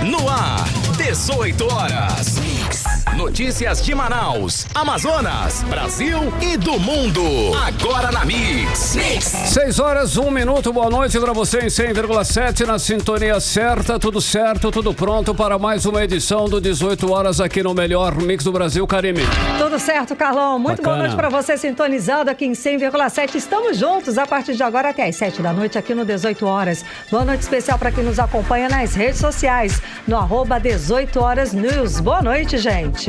No ar, 18 horas. Notícias de Manaus, Amazonas, Brasil e do mundo. Agora na Mix. 6 horas, 1 minuto. Boa noite pra você em 100,7 na sintonia certa. Tudo certo, tudo pronto para mais uma edição do 18 horas aqui no melhor Mix do Brasil, Karime. Tudo certo, Carlão. Muito Bacana. boa noite pra você sintonizado aqui em 100,7. Estamos juntos a partir de agora até às 7 da noite aqui no 18 horas. Boa noite especial para quem nos acompanha nas redes sociais, no arroba 18 horas news. Boa noite, gente.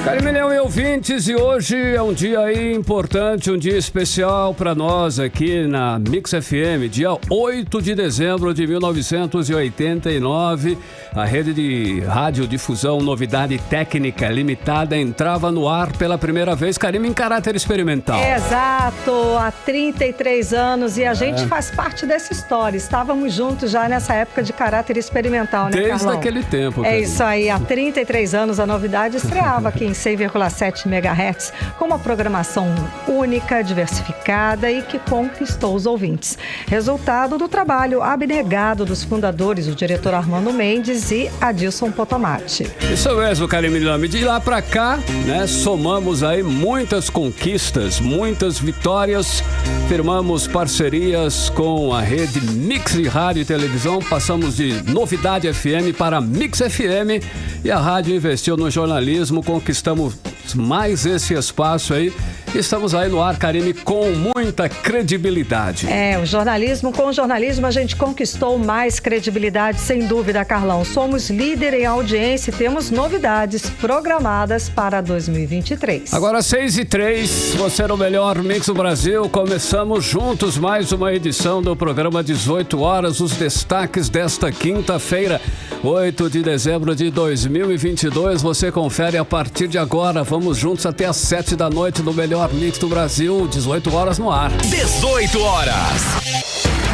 Karime Leão e ouvintes, e hoje é um dia aí importante, um dia especial para nós aqui na Mix FM, dia 8 de dezembro de 1989, a rede de radiodifusão Novidade Técnica Limitada entrava no ar pela primeira vez, Karime, em caráter experimental. Exato, há 33 anos e a gente faz parte dessa história. Estávamos juntos já nessa época de caráter experimental, né, Desde Carlão? aquele tempo, É Karime. isso aí, há 33 anos a Novidade estreava aqui em 100,7 MHz com uma programação única, diversificada e que conquistou os ouvintes. Resultado do trabalho abnegado dos fundadores, o diretor Armando Mendes e Adilson Potomati. Isso mesmo, Karime Leão. De lá pra cá, né, somamos aí muitas conquistas, muitas vitórias, firmamos parcerias com a rede Mix de Rádio e Televisão, passamos de Novidade FM para Mix FM e a rádio investiu no jornalismo, conquistamos mais esse espaço aí. Estamos aí no ar, Karime, com muita credibilidade. Com o jornalismo a gente conquistou mais credibilidade, sem dúvida, Carlão. Somos líder em audiência e temos novidades programadas para 2023. Agora 6h03, você no melhor Mix do Brasil. Começamos juntos mais uma edição do programa 18 horas. Os destaques desta quinta-feira, 8 de dezembro de 2022. Você confere a partir de agora. Vamos juntos até às 7 da noite no melhor Mix do Brasil, 18 horas no ar. 18 horas.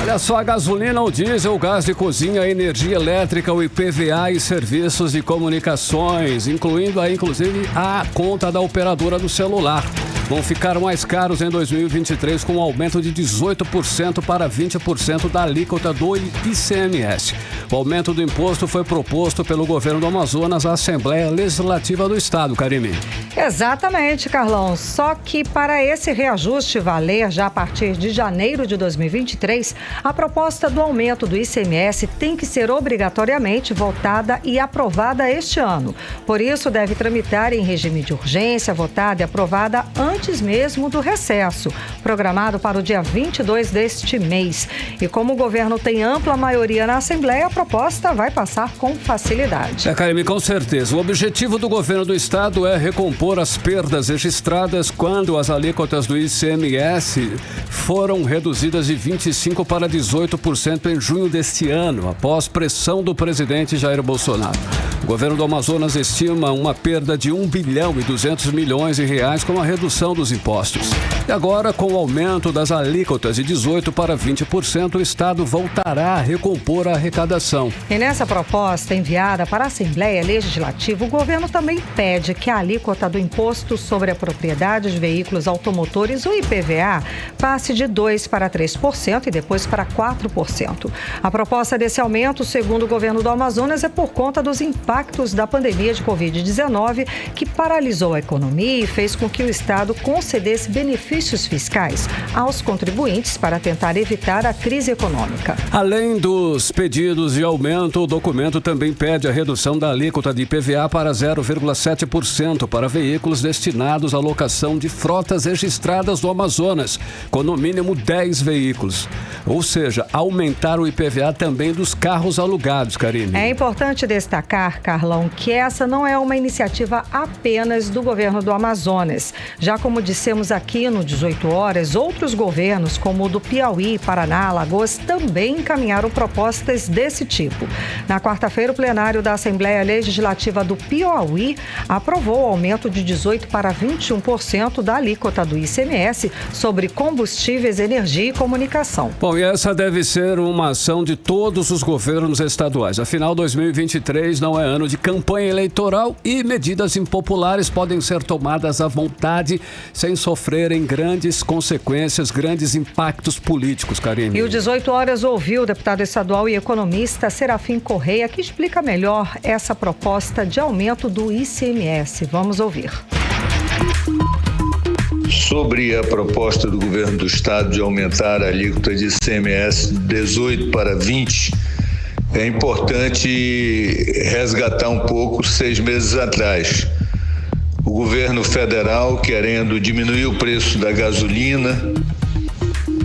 Olha só, a gasolina, o diesel, o gás de cozinha, a energia elétrica, o IPVA e serviços de comunicações, incluindo aí, inclusive, a conta da operadora do celular. Vão ficar mais caros em 2023 com um aumento de 18% para 20% da alíquota do ICMS. O aumento do imposto foi proposto pelo governo do Amazonas à Assembleia Legislativa do Estado, Karime. Exatamente, Carlão. Só que para esse reajuste valer já a partir de janeiro de 2023, a proposta do aumento do ICMS tem que ser obrigatoriamente votada e aprovada este ano. Por isso, deve tramitar em regime de urgência, votada e aprovada antes mesmo do recesso, programado para o dia 22 deste mês. E como o governo tem ampla maioria na Assembleia, a proposta vai passar com facilidade. Karime, com certeza. O objetivo do governo do Estado é recompor as perdas registradas quando as alíquotas do ICMS foram reduzidas de 25% para 18% em junho deste ano, após pressão do presidente Jair Bolsonaro. O governo do Amazonas estima uma perda de 1 bilhão e 200 milhões de reais com a redução dos impostos. E agora, com o aumento das alíquotas de 18% para 20%, o Estado voltará a recompor a arrecadação. E nessa proposta enviada para a Assembleia Legislativa, o governo também pede que a alíquota do Imposto sobre a Propriedade de Veículos Automotores, o IPVA, passe de 2% para 3% e depois para 4%. A proposta desse aumento, segundo o governo do Amazonas, é por conta dos impactos da pandemia de Covid-19, que paralisou a economia e fez com que o Estado concedesse benefícios fiscais aos contribuintes para tentar evitar a crise econômica. Além dos pedidos de aumento, o documento também pede a redução da alíquota de IPVA para 0,7% para veículos destinados à locação de frotas registradas do Amazonas, com no mínimo 10 veículos. Ou seja, aumentar o IPVA também dos carros alugados, Karime. É importante destacar, Carlão, que essa não é uma iniciativa apenas do governo do Amazonas. Já como dissemos aqui no 18 horas, outros governos, como o do Piauí, Paraná, Alagoas, também encaminharam propostas desse tipo. Na quarta-feira, o plenário da Assembleia Legislativa do Piauí aprovou o aumento de 18% para 21% da alíquota do ICMS sobre combustíveis, energia e comunicação. Bom, e essa deve ser uma ação de todos os governos estaduais. Afinal, 2023 não é ano de campanha eleitoral e medidas impopulares podem ser tomadas à vontade sem sofrerem grandes consequências, grandes impactos políticos, Karine. E o 18 Horas ouviu o deputado estadual e economista Serafim Correia, que explica melhor essa proposta de aumento do ICMS. Vamos ouvir. Sobre a proposta do governo do estado de aumentar a alíquota de ICMS de 18 para 20, é importante resgatar um pouco 6 meses atrás. O governo federal, querendo diminuir o preço da gasolina,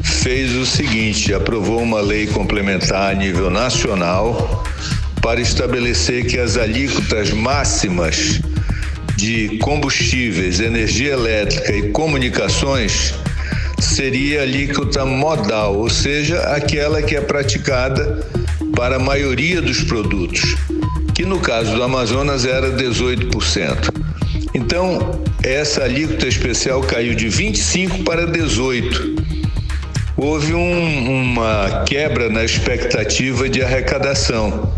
fez o seguinte: aprovou uma lei complementar a nível nacional para estabelecer que as alíquotas máximas de combustíveis, energia elétrica e comunicações seria alíquota modal, ou seja, aquela que é praticada para a maioria dos produtos, que no caso do Amazonas era 18%. Então, essa alíquota especial caiu de 25 para 18. Houve uma quebra na expectativa de arrecadação.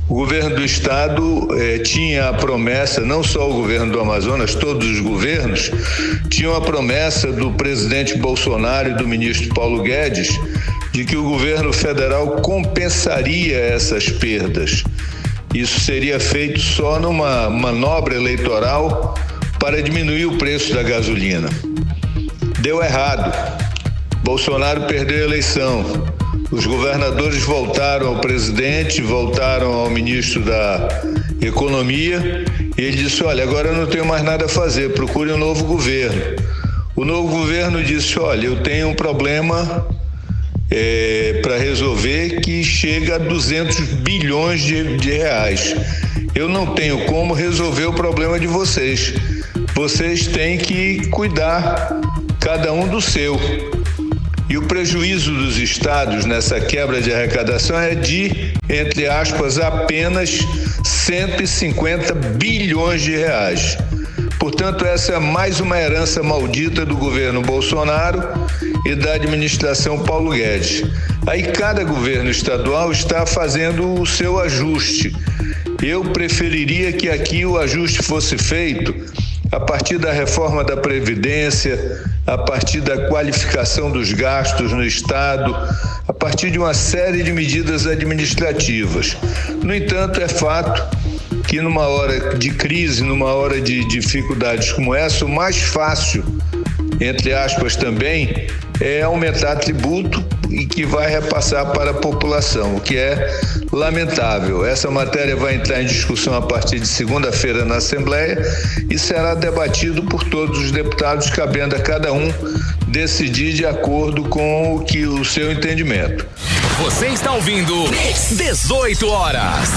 O governo do estado tinha a promessa, não só o governo do Amazonas, todos os governos, tinham a promessa do presidente Bolsonaro e do ministro Paulo Guedes de que o governo federal compensaria essas perdas. Isso seria feito só numa manobra eleitoral para diminuir o preço da gasolina. Deu errado. Bolsonaro perdeu a eleição. Os governadores voltaram ao presidente, voltaram ao ministro da Economia e ele disse: olha, agora eu não tenho mais nada a fazer, procure um novo governo. O novo governo disse: olha, eu tenho um problema para resolver que chega a 200 bilhões de reais. Eu não tenho como resolver o problema de vocês. Vocês têm que cuidar, cada um do seu. E o prejuízo dos estados nessa quebra de arrecadação é de, entre aspas, apenas 150 bilhões de reais. Portanto, essa é mais uma herança maldita do governo Bolsonaro e da administração Paulo Guedes. Aí cada governo estadual está fazendo o seu ajuste. Eu preferiria que aqui o ajuste fosse feito a partir da reforma da Previdência, a partir da qualificação dos gastos no Estado, a partir de uma série de medidas administrativas. No entanto, é fato que numa hora de crise, numa hora de dificuldades como essa, o mais fácil, entre aspas também, é aumentar tributo e que vai repassar para a população, o que é lamentável. Essa matéria vai entrar em discussão a partir de segunda-feira na Assembleia e será debatido por todos os deputados, cabendo a cada um decidir de acordo com o seu entendimento. Você está ouvindo 18 Horas.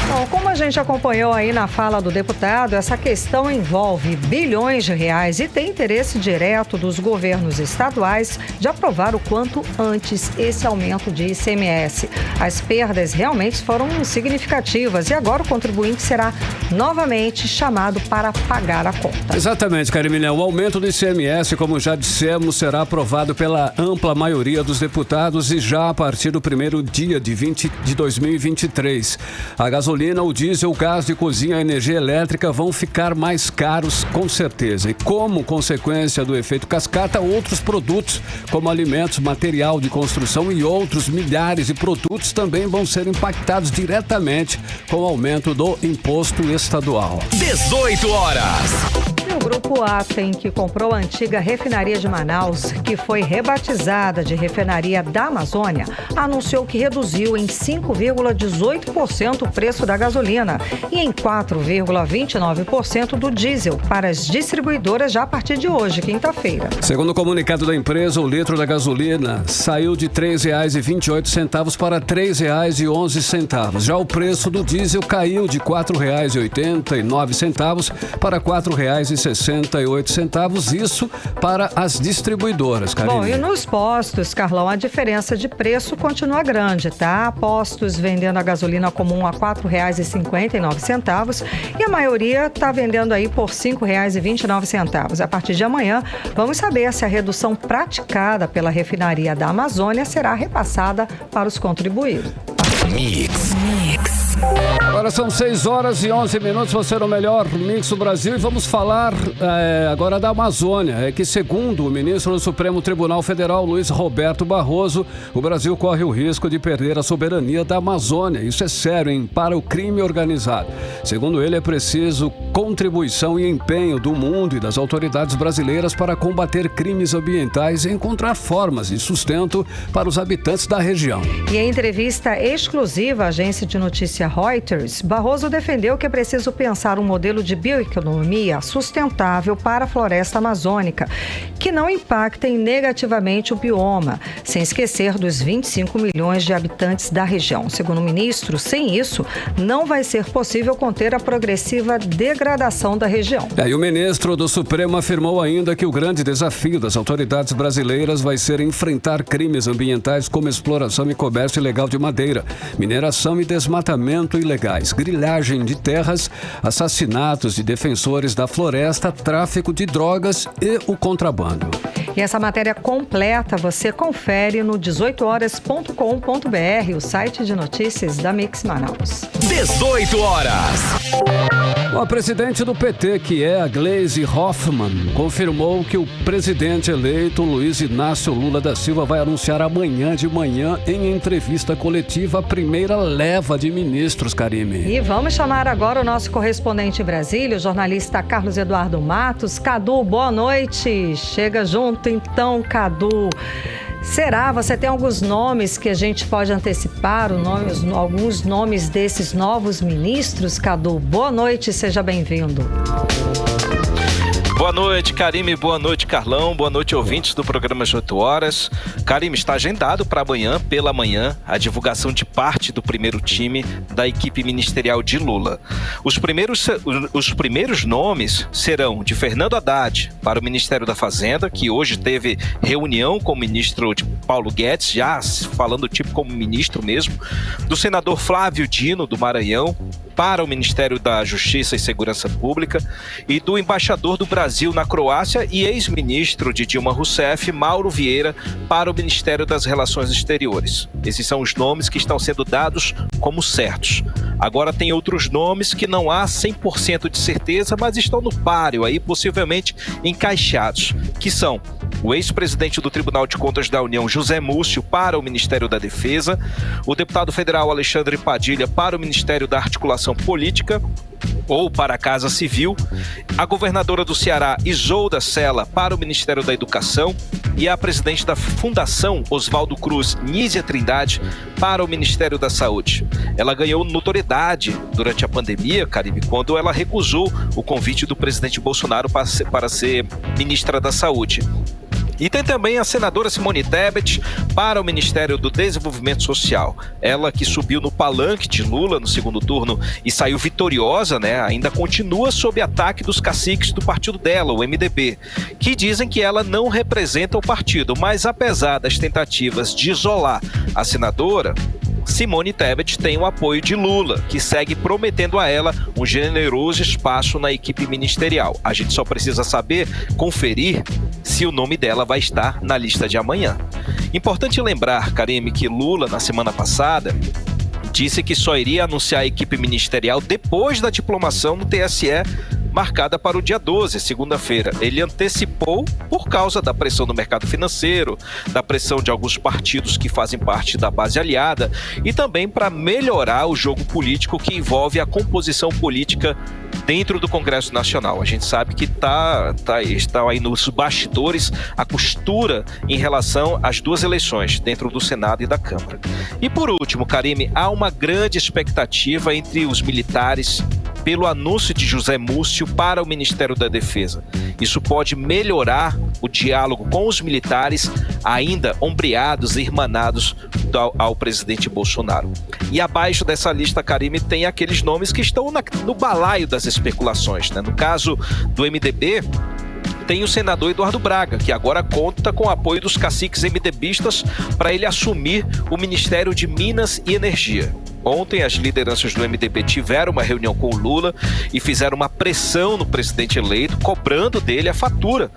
Bom, como a gente acompanhou aí na fala do deputado, essa questão envolve bilhões de reais e tem interesse direto dos governos estaduais de aprovar o quanto antes esse aumento de ICMS. As perdas realmente foram significativas e agora o contribuinte será novamente chamado para pagar a conta. Exatamente, Karine. O aumento do ICMS, como já dissemos, será aprovado pela ampla maioria dos deputados e já a partir do primeiro dia de 2023. A gasolina, o diesel, o gás de cozinha e a energia elétrica vão ficar mais caros, com certeza. E como consequência do efeito cascata, outros produtos, como alimentos, material de construção e outros milhares de produtos também vão ser impactados diretamente com o aumento do imposto estadual. 18 Horas. O Grupo Atem, que comprou a antiga refinaria de Manaus, que foi rebatizada de Refinaria da Amazônia, anunciou que reduziu em 5,18% o preço da gasolina e em 4,29% do diesel para as distribuidoras já a partir de hoje, quinta-feira. Segundo o comunicado da empresa, o litro da gasolina saiu de R$ 3,28 para R$ 3,11. Já o preço do diesel caiu de R$ 4,89 para R$ 4,68, isso para as distribuidodoras, Karine. Bom, e nos postos, Carlão, a diferença de preço continua grande, tá? Postos vendendo a gasolina comum a R$ 4,59 e a maioria está vendendo aí por R$ 5,29. A partir de amanhã, vamos saber se a redução praticada pela refinaria da Amazônia será repassada para os contribuintes. Mix. Agora são 6h11, você no melhor Mix do Brasil, e vamos falar agora da Amazônia. É que, segundo o ministro do Supremo Tribunal Federal, Luiz Roberto Barroso, o Brasil corre o risco de perder a soberania da Amazônia. Isso é sério, hein? Para o crime organizado. Segundo ele, é preciso contribuição e empenho do mundo e das autoridades brasileiras para combater crimes ambientais e encontrar formas de sustento para os habitantes da região. E em entrevista exclusiva à agência de notícia Reuters, Barroso defendeu que é preciso pensar um modelo de bioeconomia sustentável para a floresta amazônica, que não impactem negativamente o bioma, sem esquecer dos 25 milhões de habitantes da região. Segundo o ministro, sem isso, não vai ser possível conter a progressiva degradação da região. E o ministro do Supremo afirmou ainda que o grande desafio das autoridades brasileiras vai ser enfrentar crimes ambientais como exploração e comércio ilegal de madeira, mineração e desmatamento ilegais, grilhagem de terras, assassinatos de defensores da floresta, tráfico de drogas e o contrabando. E essa matéria completa você confere no 18horas.com.br, o site de notícias da Mix Manaus. 18 horas. A presidente do PT, que é a Gleisi Hoffmann, confirmou que o presidente eleito Luiz Inácio Lula da Silva vai anunciar amanhã de manhã, em entrevista coletiva, a primeira leva de ministros, Karime. E vamos chamar agora o nosso correspondente em Brasília, o jornalista Carlos Eduardo Matos. Cadu, boa noite. Chega junto então, Cadu. Você tem alguns nomes que a gente pode antecipar, alguns nomes desses novos ministros, Cadu? Boa noite, seja bem-vindo. Boa noite, Karime. Boa noite, Carlão. Boa noite, ouvintes do programa 18 Horas. Karime, está agendado para amanhã, pela manhã, a divulgação de parte do primeiro time da equipe ministerial de Lula. Os primeiros nomes serão de Fernando Haddad para o Ministério da Fazenda, que hoje teve reunião com o ministro Paulo Guedes, já falando tipo como ministro mesmo, do senador Flávio Dino, do Maranhão, para o Ministério da Justiça e Segurança Pública, e do embaixador do Brasil na Croácia e ex-ministro de Dilma Rousseff, Mauro Vieira, para o Ministério das Relações Exteriores. Esses são os nomes que estão sendo dados como certos. Agora tem outros nomes que não há 100% de certeza, mas estão no páreo aí, possivelmente encaixados, que são o ex-presidente do Tribunal de Contas da União, José Múcio, para o Ministério da Defesa, o deputado federal Alexandre Padilha para o Ministério da Articulação Política, ou para a Casa Civil, a governadora do Ceará, Isolda Sela, para o Ministério da Educação, e a presidente da Fundação Oswaldo Cruz, Nízia Trindade, para o Ministério da Saúde. Ela ganhou notoriedade durante a pandemia, Karime, quando ela recusou o convite do presidente Bolsonaro para ser ministra da Saúde. E tem também a senadora Simone Tebet para o Ministério do Desenvolvimento Social. Ela que subiu no palanque de Lula no segundo turno e saiu vitoriosa, né? Ainda continua sob ataque dos caciques do partido dela, o MDB, que dizem que ela não representa o partido. Mas apesar das tentativas de isolar a senadora, Simone Tebet tem o apoio de Lula, que segue prometendo a ela um generoso espaço na equipe ministerial. A gente só precisa conferir se o nome dela vai estar na lista de amanhã. Importante lembrar, Karime, que Lula, na semana passada, disse que só iria anunciar a equipe ministerial depois da diplomação no TSE, marcada para o dia 12, segunda-feira. Ele antecipou por causa da pressão do mercado financeiro, da pressão de alguns partidos que fazem parte da base aliada e também para melhorar o jogo político que envolve a composição política dentro do Congresso Nacional. A gente sabe que está aí nos bastidores a costura em relação às duas eleições, dentro do Senado e da Câmara. E por último, Karime, há uma grande expectativa entre os militares pelo anúncio de José Múcio para o Ministério da Defesa. Isso pode melhorar o diálogo com os militares, ainda ombreados e irmanados ao presidente Bolsonaro. E abaixo dessa lista, Karime, tem aqueles nomes que estão no balaio das especulações, né? No caso do MDB, tem o senador Eduardo Braga, que agora conta com o apoio dos caciques MDBistas para ele assumir o Ministério de Minas e Energia. Ontem, as lideranças do MDB tiveram uma reunião com o Lula e fizeram uma pressão no presidente eleito, cobrando dele a fatura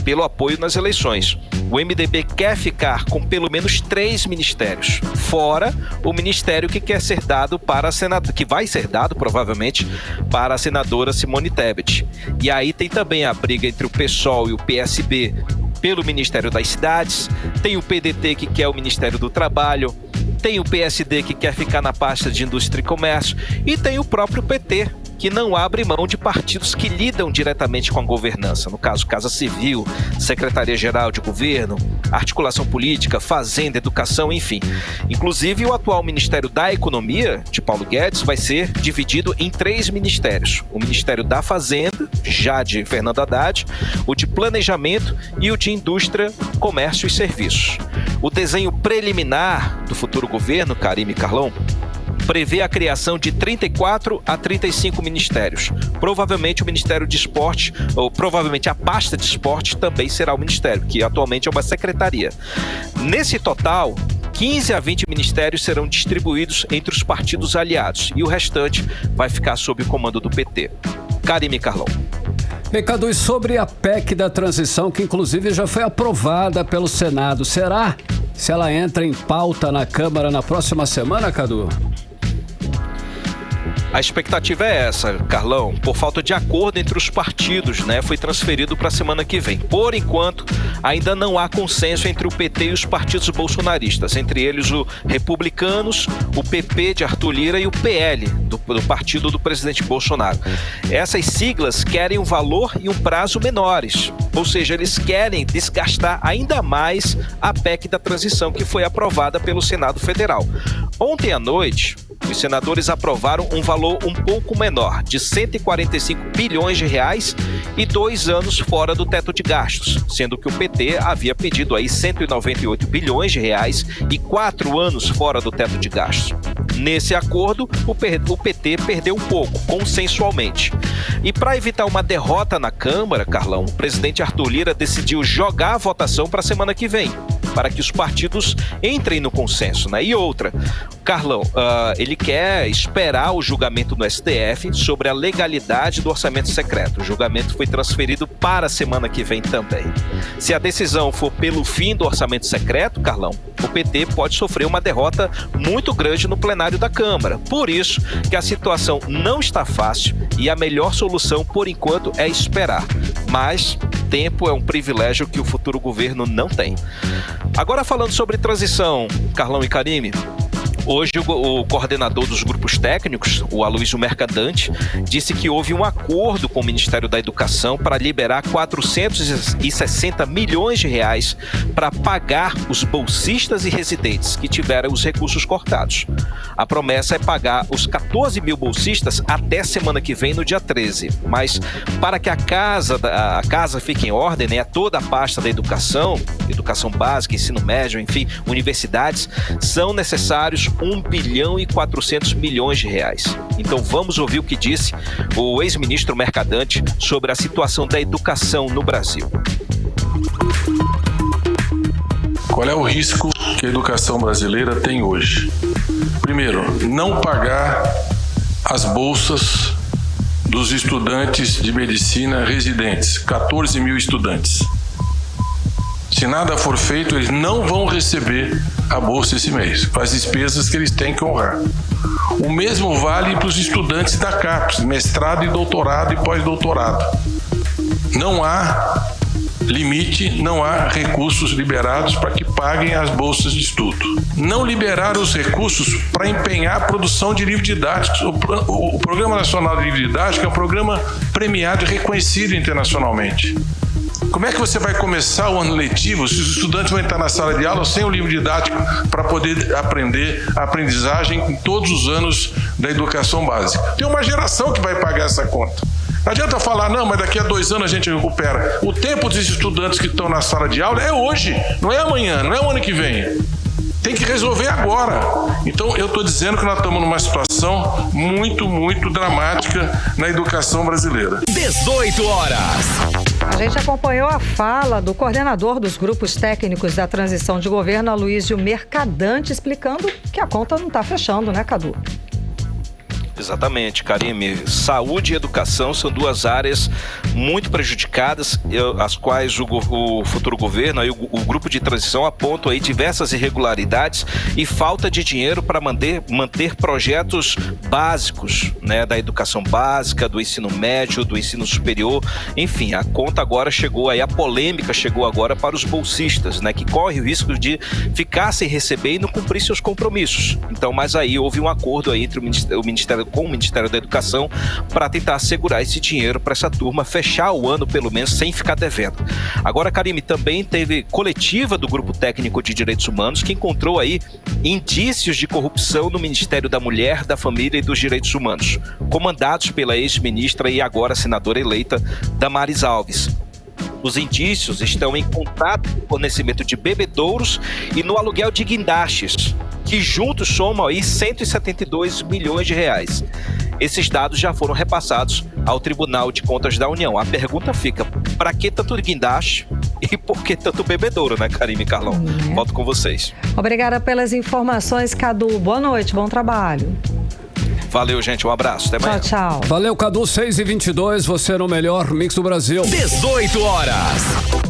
pelo apoio nas eleições. O MDB quer ficar com pelo menos 3 ministérios, fora o ministério que quer ser dado para a senadora, que vai ser dado provavelmente para a senadora Simone Tebet. E aí tem também a briga entre o PSOL e o PSB pelo Ministério das Cidades, tem o PDT que quer o Ministério do Trabalho, tem o PSD que quer ficar na pasta de Indústria e Comércio e tem o próprio PT, que não abre mão de partidos que lidam diretamente com a governança. No caso, Casa Civil, Secretaria-Geral de Governo, Articulação Política, Fazenda, Educação, enfim. Inclusive, o atual Ministério da Economia, de Paulo Guedes, vai ser dividido em 3 ministérios. O Ministério da Fazenda, já de Fernando Haddad, o de Planejamento e o de Indústria, Comércio e Serviços. O desenho preliminar do futuro governo, Karime e Carlão, prevê a criação de 34 a 35 ministérios. Provavelmente o Ministério de Esporte, ou provavelmente a pasta de esporte também será o ministério, que atualmente é uma secretaria. Nesse total, 15 a 20 ministérios serão distribuídos entre os partidos aliados e o restante vai ficar sob o comando do PT. Karime e Carlão. Cadu, e sobre a PEC da transição, que inclusive já foi aprovada pelo Senado, será se ela entra em pauta na Câmara na próxima semana, Cadu? A expectativa é essa, Carlão. Por falta de acordo entre os partidos, foi transferido para a semana que vem. Por enquanto, ainda não há consenso entre o PT e os partidos bolsonaristas, entre eles o Republicanos, o PP de Arthur Lira e o PL, do partido do presidente Bolsonaro. Essas siglas querem um valor e um prazo menores, ou seja, eles querem desgastar ainda mais a PEC da transição que foi aprovada pelo Senado Federal. Ontem à noite, os senadores aprovaram um valor um pouco menor, de 145 bilhões de reais e 2 anos fora do teto de gastos, sendo que o PT havia pedido aí 198 bilhões de reais e 4 anos fora do teto de gastos. Nesse acordo, o PT perdeu um pouco, consensualmente. E para evitar uma derrota na Câmara, Carlão, o presidente Arthur Lira decidiu jogar a votação para a semana que vem, para que os partidos entrem no consenso, E outra, Carlão, ele quer esperar o julgamento no STF sobre a legalidade do orçamento secreto. O julgamento foi transferido para a semana que vem também. Se a decisão for pelo fim do orçamento secreto, Carlão, o PT pode sofrer uma derrota muito grande no plenário da Câmara. Por isso que a situação não está fácil e a melhor solução, por enquanto, é esperar. Mas tempo é um privilégio que o futuro governo não tem. Agora, falando sobre transição, Carlão e Karime, hoje o coordenador dos grupos técnicos, o Aloysio Mercadante, disse que houve um acordo com o Ministério da Educação para liberar 460 milhões de reais para pagar os bolsistas e residentes que tiveram os recursos cortados. A promessa é pagar os 14 mil bolsistas até semana que vem, no dia 13. Mas para que a casa fique em ordem, toda a pasta da educação básica, ensino médio, enfim, universidades, são necessários 1 bilhão e 400 milhões de reais. Então vamos ouvir o que disse o ex-ministro Mercadante sobre a situação da educação no Brasil. Qual é o risco que a educação brasileira tem hoje? Primeiro, não pagar as bolsas dos estudantes de medicina residentes, 14 mil estudantes. Se nada for feito, eles não vão receber a bolsa esse mês, com as despesas que eles têm que honrar. O mesmo vale para os estudantes da CAPES, mestrado e doutorado e pós-doutorado. Não há limite, não há recursos liberados para que paguem as bolsas de estudo. Não liberar os recursos para empenhar a produção de livro didático. O Programa Nacional de Livro Didático é um programa premiado e reconhecido internacionalmente. Como é que você vai começar o ano letivo se os estudantes vão entrar na sala de aula sem o livro didático para poder aprender a aprendizagem em todos os anos da educação básica? Tem uma geração que vai pagar essa conta. Não adianta falar, não, mas daqui a 2 anos a gente recupera. O tempo dos estudantes que estão na sala de aula é hoje, não é amanhã, não é o ano que vem. Tem que resolver agora. Então, eu estou dizendo que nós estamos numa situação muito, muito dramática na educação brasileira. 18 horas. A gente acompanhou a fala do coordenador dos grupos técnicos da transição de governo, Aloysio Mercadante, explicando que a conta não está fechando, Cadu? Exatamente, Karime. Saúde e educação são duas áreas muito prejudicadas, as quais o futuro governo, aí, o grupo de transição aponta aí diversas irregularidades e falta de dinheiro para manter projetos básicos, né, da educação básica, do ensino médio, do ensino superior. Enfim, a conta agora chegou aí, a polêmica chegou agora para os bolsistas, né, que correm o risco de ficar sem receber e não cumprir seus compromissos. Então, mas aí houve um acordo aí entre o Ministério com o Ministério da Educação para tentar assegurar esse dinheiro para essa turma fechar o ano pelo menos sem ficar devendo. Agora, Karime, também teve coletiva do Grupo Técnico de Direitos Humanos que encontrou aí indícios de corrupção no Ministério da Mulher, da Família e dos Direitos Humanos, comandados pela ex-ministra e agora senadora eleita Damares Alves. Os indícios estão em contato com o fornecimento de bebedouros e no aluguel de guindastes, que juntos somam aí 172 milhões de reais. Esses dados já foram repassados ao Tribunal de Contas da União. A pergunta fica, para que tanto guindaste e por que tanto bebedouro, né, Karime e Carlão? Volto com vocês. Obrigada pelas informações, Cadu. Boa noite, bom trabalho. Valeu, gente. Um abraço. Até amanhã. Tchau, tchau. Valeu, Cadu. 6h22. Você no melhor mix do Brasil. 18 horas.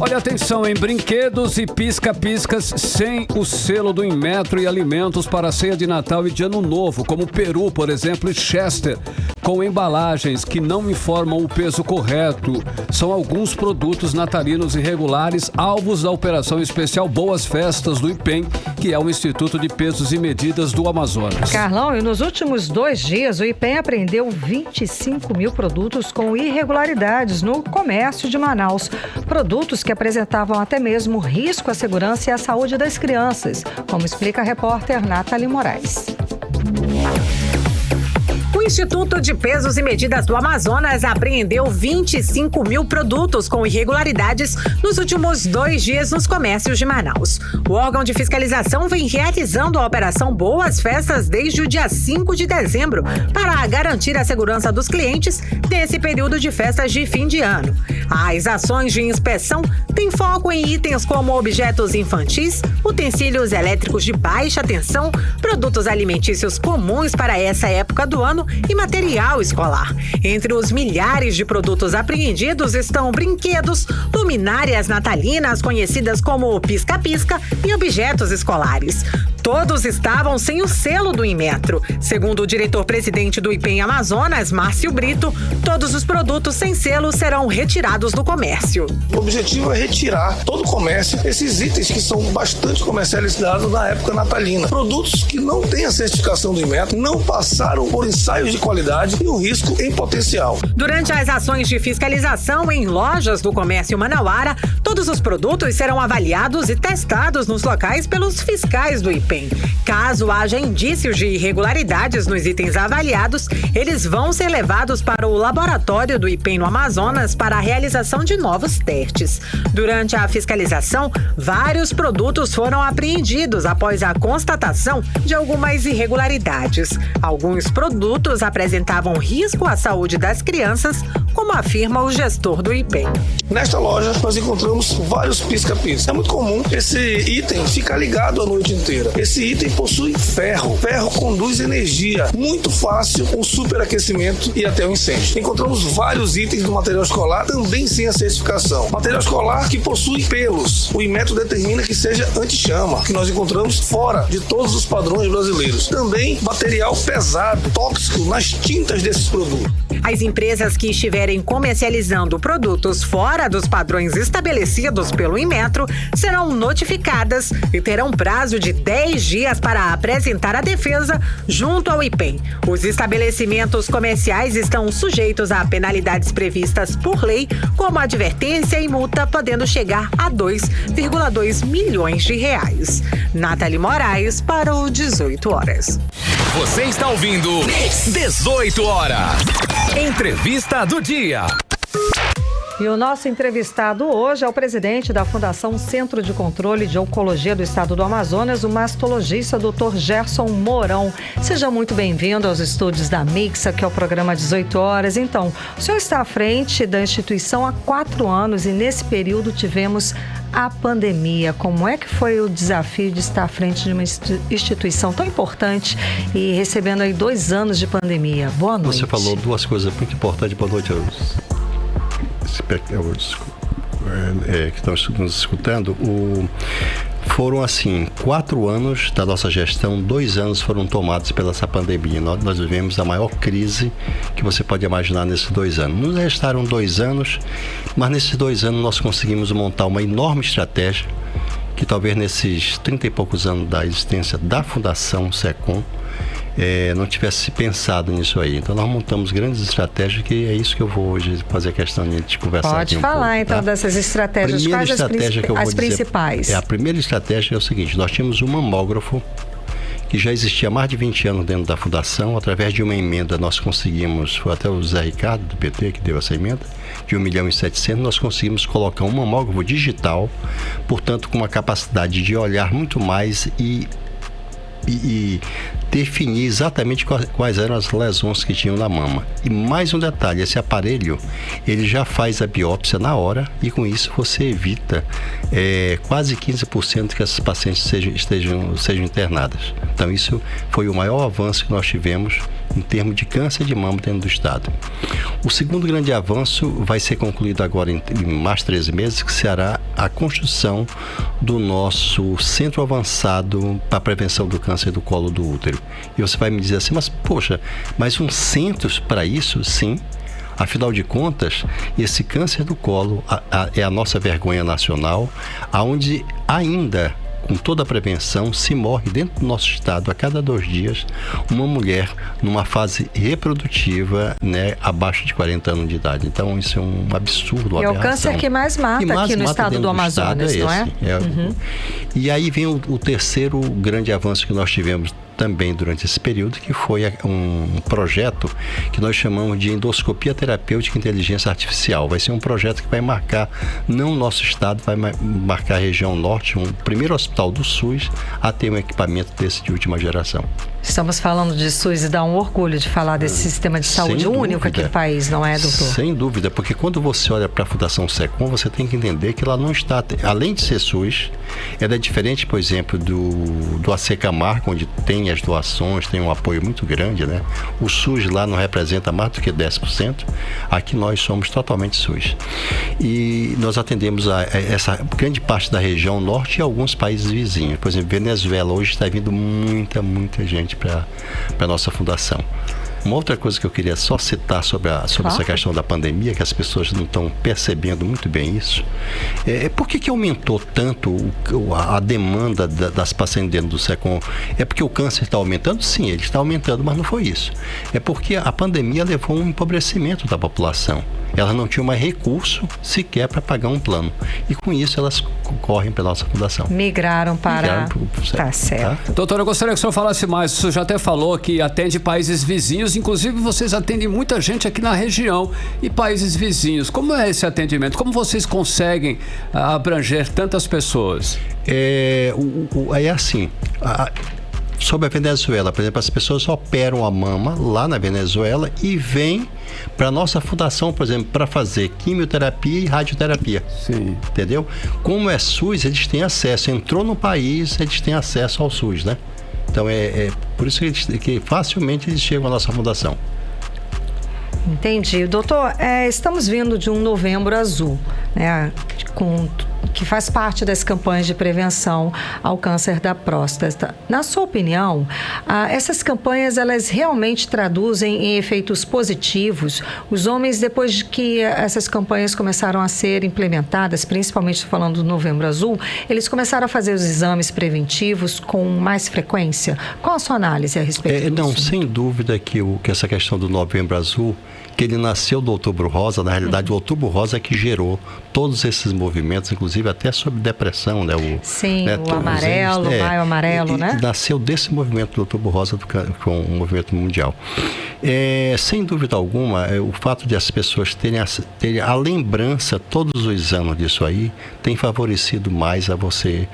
Olha, atenção, em brinquedos e pisca-piscas sem o selo do Inmetro e alimentos para a ceia de Natal e de Ano Novo, como Peru, por exemplo, e Chester, com embalagens que não informam o peso correto. São alguns produtos natalinos irregulares, alvos da Operação Especial Boas Festas do IPEM, que é o Instituto de Pesos e Medidas do Amazonas. Carlão, e nos últimos 2 dias, o IPEM apreendeu 25 mil produtos com irregularidades no comércio de Manaus. Produtos que apresentavam até mesmo risco à segurança e à saúde das crianças, como explica a repórter Nathalie Moraes. O Instituto de Pesos e Medidas do Amazonas apreendeu 25 mil produtos com irregularidades nos últimos 2 dias nos comércios de Manaus. O órgão de fiscalização vem realizando a Operação Boas Festas desde o dia 5 de dezembro para garantir a segurança dos clientes nesse período de festas de fim de ano. As ações de inspeção têm foco em itens como objetos infantis, utensílios elétricos de baixa tensão, produtos alimentícios comuns para essa época do ano e material escolar. Entre os milhares de produtos apreendidos estão brinquedos, luminárias natalinas conhecidas como pisca-pisca e objetos escolares. Todos estavam sem o selo do Inmetro. Segundo o diretor-presidente do IPEM Amazonas, Márcio Brito, todos os produtos sem selo serão retirados do comércio. O objetivo é retirar todo o comércio esses itens que são bastante comercializados na época natalina. Produtos que não têm a certificação do Inmetro, não passaram por ensaios de qualidade e um risco em potencial. Durante as ações de fiscalização em lojas do comércio manauara, todos os produtos serão avaliados e testados nos locais pelos fiscais do IPEM. Caso haja indícios de irregularidades nos itens avaliados, eles vão ser levados para o laboratório do IPEM no Amazonas para a realização de novos testes. Durante a fiscalização, vários produtos foram apreendidos após a constatação de algumas irregularidades. Alguns produtos apresentavam risco à saúde das crianças, como afirma o gestor do IPEM. Nesta loja, nós encontramos vários pisca-pisca. É muito comum esse item ficar ligado a noite inteira. Esse item possui ferro. Ferro conduz energia. Muito fácil o superaquecimento e até o incêndio. Encontramos vários itens do material escolar também sem a certificação. Material escolar que possui pelos. O Inmetro determina que seja anti-chama, que nós encontramos fora de todos os padrões brasileiros. Também material pesado, tóxico nas tintas desses produtos. As empresas que estiverem comercializando produtos fora dos padrões estabelecidos pelo Inmetro serão notificadas e terão prazo de 10 dias para apresentar a defesa junto ao IPEM. Os estabelecimentos comerciais estão sujeitos a penalidades previstas por lei, como advertência e multa, podendo chegar a 2,2 milhões de reais. Nathalie Moraes para o 18 horas. Você está ouvindo 18 horas. Entrevista do dia. E o nosso entrevistado hoje é o presidente da Fundação Centro de Controle de Oncologia do Estado do Amazonas, o mastologista Dr. Gerson Mourão. Seja muito bem-vindo aos estúdios da Mix, aqui é o programa 18 horas. Então, o senhor está à frente da instituição há 4 anos e nesse período tivemos a pandemia. Como é que foi o desafio de estar à frente de uma instituição tão importante e recebendo aí 2 anos de pandemia? Boa noite. Você falou 2 coisas muito importantes. Boa noite aos que estão nos escutando. Foram assim, 4 anos da nossa gestão, 2 anos foram tomados pela essa pandemia. Nós vivemos a maior crise que você pode imaginar nesses 2 anos. Nos restaram 2 anos, mas nesses 2 anos nós conseguimos montar uma enorme estratégia que talvez nesses 30 e poucos anos da existência da Fundação SECOM não tivesse pensado nisso aí. Então nós montamos grandes estratégias, que é isso que eu vou hoje fazer questão de conversar. Pode falar pouco, então, tá? Dessas estratégias. Quais as principais? A primeira estratégia é o seguinte: nós tínhamos um mamógrafo que já existia há mais de 20 anos dentro da Fundação. Através de uma emenda nós conseguimos, foi até o Zé Ricardo do PT que deu essa emenda, de 1.700.000, nós conseguimos colocar um mamógrafo digital, portanto com uma capacidade de olhar muito mais e definir exatamente quais eram as lesões que tinham na mama. E mais um detalhe: esse aparelho, ele já faz a biópsia na hora e com isso você evita quase 15% que essas pacientes sejam internadas. Então isso foi o maior avanço que nós tivemos em termos de câncer de mama dentro do estado. O segundo grande avanço vai ser concluído agora em mais 13 meses, que será a construção do nosso centro avançado para a prevenção do câncer do colo do útero. E você vai me dizer assim, mas um centro para isso? Sim. Afinal de contas, esse câncer do colo é a nossa vergonha nacional, aonde ainda, com toda a prevenção, se morre dentro do nosso estado a cada 2 dias uma mulher numa fase reprodutiva, abaixo de 40 anos de idade. Então isso é um absurdo, uma aberração. É o câncer que mais mata aqui no estado do Amazonas, não é? Uhum. E aí vem o terceiro grande avanço que nós tivemos também durante esse período, que foi um projeto que nós chamamos de endoscopia terapêutica e inteligência artificial. Vai ser um projeto que vai marcar, não o nosso estado, vai marcar a região norte, o primeiro hospital do SUS a ter um equipamento desse de última geração. Estamos falando de SUS e dá um orgulho de falar desse sistema de saúde único aqui no país, não é, doutor? Sem dúvida, porque quando você olha para a Fundação SECOM, você tem que entender que ela não está, além de ser SUS, ela é diferente, por exemplo, do AC Camargo, onde tem as doações, tem um apoio muito grande, né? O SUS lá não representa mais do que 10%, aqui nós somos totalmente SUS. E nós atendemos a essa grande parte da região norte e alguns países vizinhos. Por exemplo, Venezuela hoje está vindo muita gente para a nossa fundação. Uma outra coisa que eu queria só citar sobre essa questão da pandemia, que as pessoas não estão percebendo muito bem isso, por que aumentou tanto a demanda das pacientes dentro do SECOM? É porque o câncer está aumentando? Sim, ele está aumentando, mas não foi isso. É porque a pandemia levou a um empobrecimento da população. Elas não tinham mais recurso sequer para pagar um plano. E com isso elas correm pela nossa fundação. Migraram para... Tá certo. Tá? Doutor, eu gostaria que o senhor falasse mais. O senhor já até falou que atende países vizinhos, inclusive vocês atendem muita gente aqui na região e países vizinhos. Como é esse atendimento? Como vocês conseguem abranger tantas pessoas? É assim... Sobre a Venezuela, por exemplo, as pessoas operam a mama lá na Venezuela e vêm para a nossa fundação, por exemplo, para fazer quimioterapia e radioterapia. Sim. Entendeu? Como é SUS, eles têm acesso. Entrou no país, eles têm acesso ao SUS, né? Então é por isso que facilmente eles chegam à nossa fundação. Entendi. Doutor, estamos vindo de um Novembro Azul, né, que faz parte das campanhas de prevenção ao câncer da próstata. Na sua opinião, essas campanhas, elas realmente traduzem em efeitos positivos? Os homens, depois de que essas campanhas começaram a ser implementadas, principalmente falando do Novembro Azul, eles começaram a fazer os exames preventivos com mais frequência? Qual a sua análise a respeito disso? Não, sem dúvida que essa questão do Novembro Azul, que ele nasceu do Outubro Rosa, na realidade o Outubro Rosa é que gerou todos esses movimentos, inclusive inclusive até sobre depressão, né? O amarelo, o maio amarelo, né? Nasceu desse movimento do Outubro Rosa com o movimento mundial. Sem dúvida alguma, o fato de as pessoas terem a lembrança todos os anos disso aí tem favorecido mais a você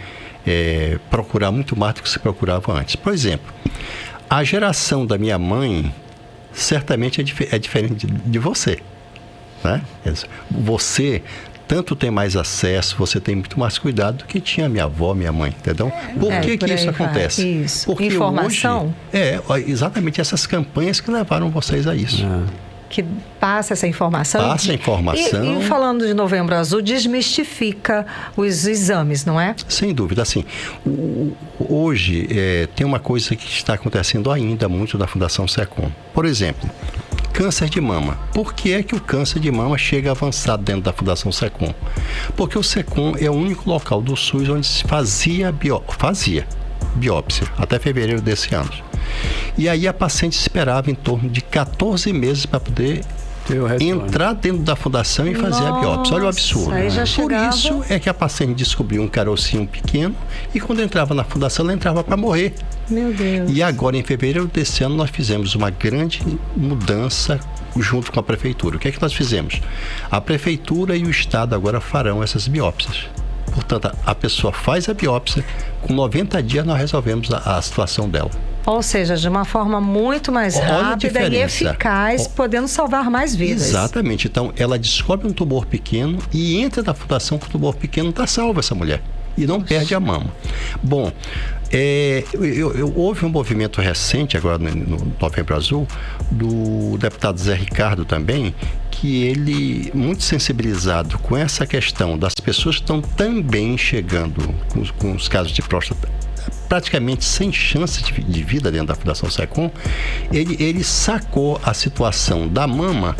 procurar muito mais do que se procurava antes. Por exemplo, a geração da minha mãe certamente é diferente de você, né? Você tanto tem mais acesso, você tem muito mais cuidado do que tinha minha avó, minha mãe, entendeu? Por que isso acontece? Isso. Porque informação? Hoje, exatamente essas campanhas que levaram vocês a isso. Que passa essa informação. Passa a informação. E falando de Novembro Azul, desmistifica os exames, não é? Sem dúvida, assim. Hoje tem uma coisa que está acontecendo ainda muito na Fundação SECOM. Por exemplo, câncer de mama. Por que é que o câncer de mama chega avançado dentro da Fundação SECOM? Porque o SECOM é o único local do SUS onde se fazia biópsia, até fevereiro desse ano. E aí a paciente esperava em torno de 14 meses para poder entrar dentro da fundação e fazer a biópsia. Olha o absurdo. Aí já chegava... Por isso é que a paciente descobriu um carocinho pequeno e quando entrava na fundação, ela entrava para morrer. Meu Deus. E agora, em fevereiro desse ano, nós fizemos uma grande mudança junto com a prefeitura. O que é que nós fizemos? A prefeitura e o estado agora farão essas biópsias. Portanto, a pessoa faz a biópsia, com 90 dias nós resolvemos a situação dela. Ou seja, de uma forma muito mais rápida e eficaz, podendo salvar mais vidas. Exatamente. Então, ela descobre um tumor pequeno e entra na fundação com o tumor pequeno, está salva essa mulher. E não perde a mama. Bom, houve um movimento recente, agora no Novembro Azul, do deputado Zé Ricardo também, que ele, muito sensibilizado com essa questão das pessoas que estão também chegando com os casos de próstata praticamente sem chance de vida dentro da Fundação SECOM, ele sacou a situação da mama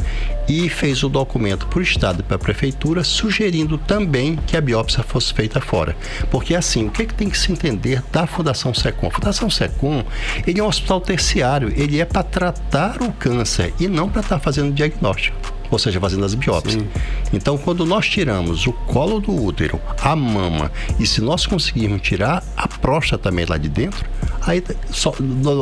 e fez o documento para o Estado e para a Prefeitura, sugerindo também que a biópsia fosse feita fora. Porque assim, o que tem que se entender da Fundação SECOM? A Fundação SECOM, ele é um hospital terciário, ele é para tratar o câncer e não para estar fazendo diagnóstico. Ou seja, fazendo as biópsias. Sim. Então, quando nós tiramos o colo do útero, a mama, e se nós conseguirmos tirar a próstata também lá de dentro, aí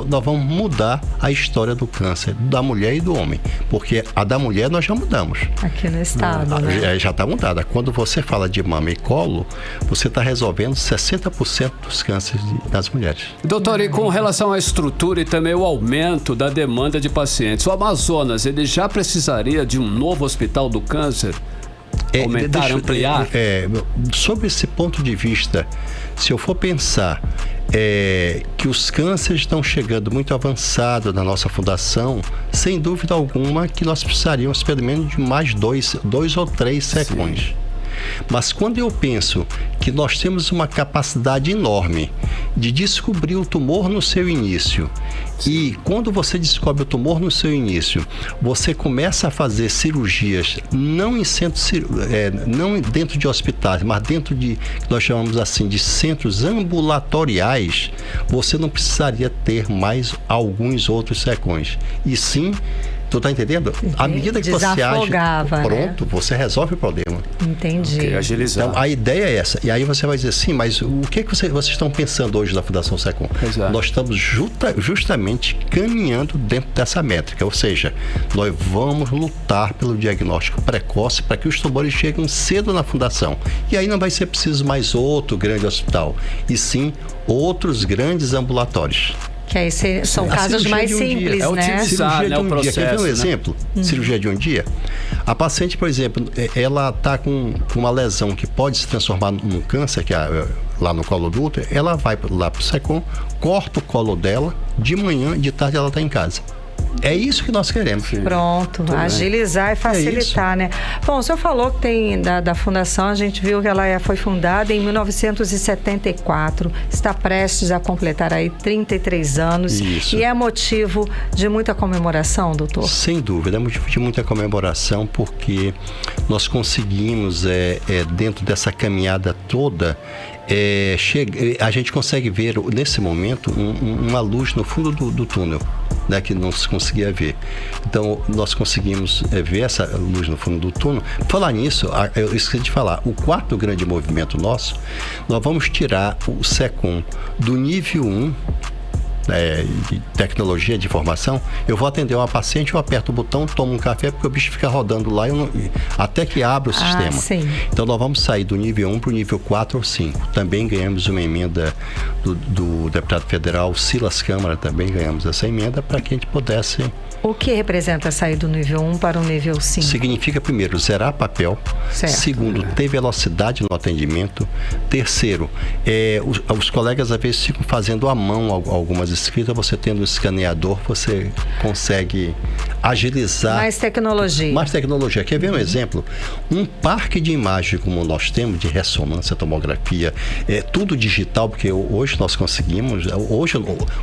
nós vamos mudar a história do câncer da mulher e do homem. Porque a da mulher nós já mudamos. Aqui no estado, né? Já está mudada. Quando você fala de mama e colo, você está resolvendo 60% dos cânceres das mulheres. Doutor, e com relação à estrutura e também o aumento da demanda de pacientes, o Amazonas, ele já precisaria de um novo hospital do câncer? Aumentar, ampliar? Sobre esse ponto de vista, se eu for pensar que os cânceres estão chegando muito avançado na nossa fundação, sem dúvida alguma que nós precisaríamos pelo menos de mais dois ou três SECOMs. Sim. Mas quando eu penso que nós temos uma capacidade enorme de descobrir o tumor no seu início, e quando você descobre o tumor no seu início, você começa a fazer cirurgias não em centros, não dentro de hospitais, mas dentro de, que nós chamamos assim, de centros ambulatoriais, você não precisaria ter mais alguns outros SECOMs. E sim, tu tá entendendo? À medida que você age, pronto, você resolve o problema. Entendi. Okay, agilizar. Então, a ideia é essa. E aí você vai dizer, sim, mas o que vocês estão pensando hoje na Fundação SECOM? Exato. Nós estamos justamente caminhando dentro dessa métrica. Ou seja, nós vamos lutar pelo diagnóstico precoce para que os tumores cheguem cedo na Fundação. E aí não vai ser preciso mais outro grande hospital, e sim outros grandes ambulatórios. Que aí são casos mais simples, né? Cirurgia de um dia. Quer ver um né? exemplo? Cirurgia de um dia. A paciente, por exemplo, ela está com uma lesão que pode se transformar num câncer, que é lá no colo do útero, ela vai lá para o SECOM, corta o colo dela, de manhã, de tarde ela está em casa. É isso que nós queremos. Pronto, agilizar e facilitar, né? Bom, o senhor falou que tem da fundação, a gente viu que ela foi fundada em 1974, está prestes a completar aí 33 anos. Isso. E é motivo de muita comemoração, doutor? Sem dúvida, é motivo de muita comemoração, porque nós conseguimos, dentro dessa caminhada toda, a gente consegue ver nesse momento uma luz no fundo do túnel. né, que não se conseguia ver. Então, nós conseguimos ver essa luz no fundo do túnel. Falar nisso, eu esqueci de falar, o quarto grande movimento nosso, nós vamos tirar o SECOM do nível 1, de tecnologia de informação. Eu vou atender uma paciente, eu aperto o botão, tomo um café, porque o bicho fica rodando lá até que abra o sistema. Sim. Então nós vamos sair do nível 1 para o nível 4 ou 5. Também ganhamos uma emenda do deputado federal Silas Câmara, também ganhamos essa emenda para que a gente pudesse... O que representa sair do nível 1 para o nível 5? Significa, primeiro, zerar papel. Certo. Segundo, ter velocidade no atendimento. Terceiro, os colegas às vezes ficam fazendo à mão algumas escritas. Você tendo o escaneador, você consegue agilizar. Mais tecnologia. Mais tecnologia. Quer ver um exemplo? Um parque de imagem como nós temos, de ressonância, tomografia, tudo digital, porque hoje nós conseguimos.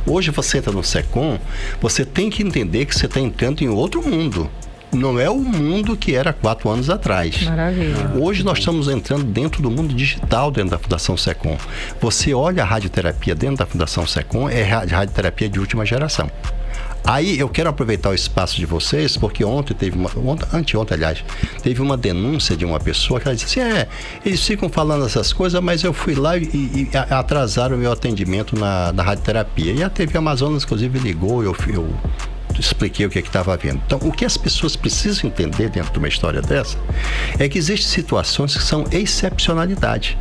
Hoje você entra no SECOM, você tem que entender que você está entrando em outro mundo. Não é o mundo que era 4 anos atrás. Maravilha. Hoje nós estamos entrando dentro do mundo digital dentro da Fundação SECOM. Você olha a radioterapia dentro da Fundação SECOM, é radioterapia de última geração. Aí eu quero aproveitar o espaço de vocês, porque anteontem, aliás, teve uma denúncia de uma pessoa que ela disse assim, eles ficam falando essas coisas, mas eu fui lá e atrasaram o meu atendimento na radioterapia. E a TV Amazonas, inclusive, ligou, eu expliquei o que estava havendo. Então, o que as pessoas precisam entender dentro de uma história dessa é que existem situações que são excepcionalidade.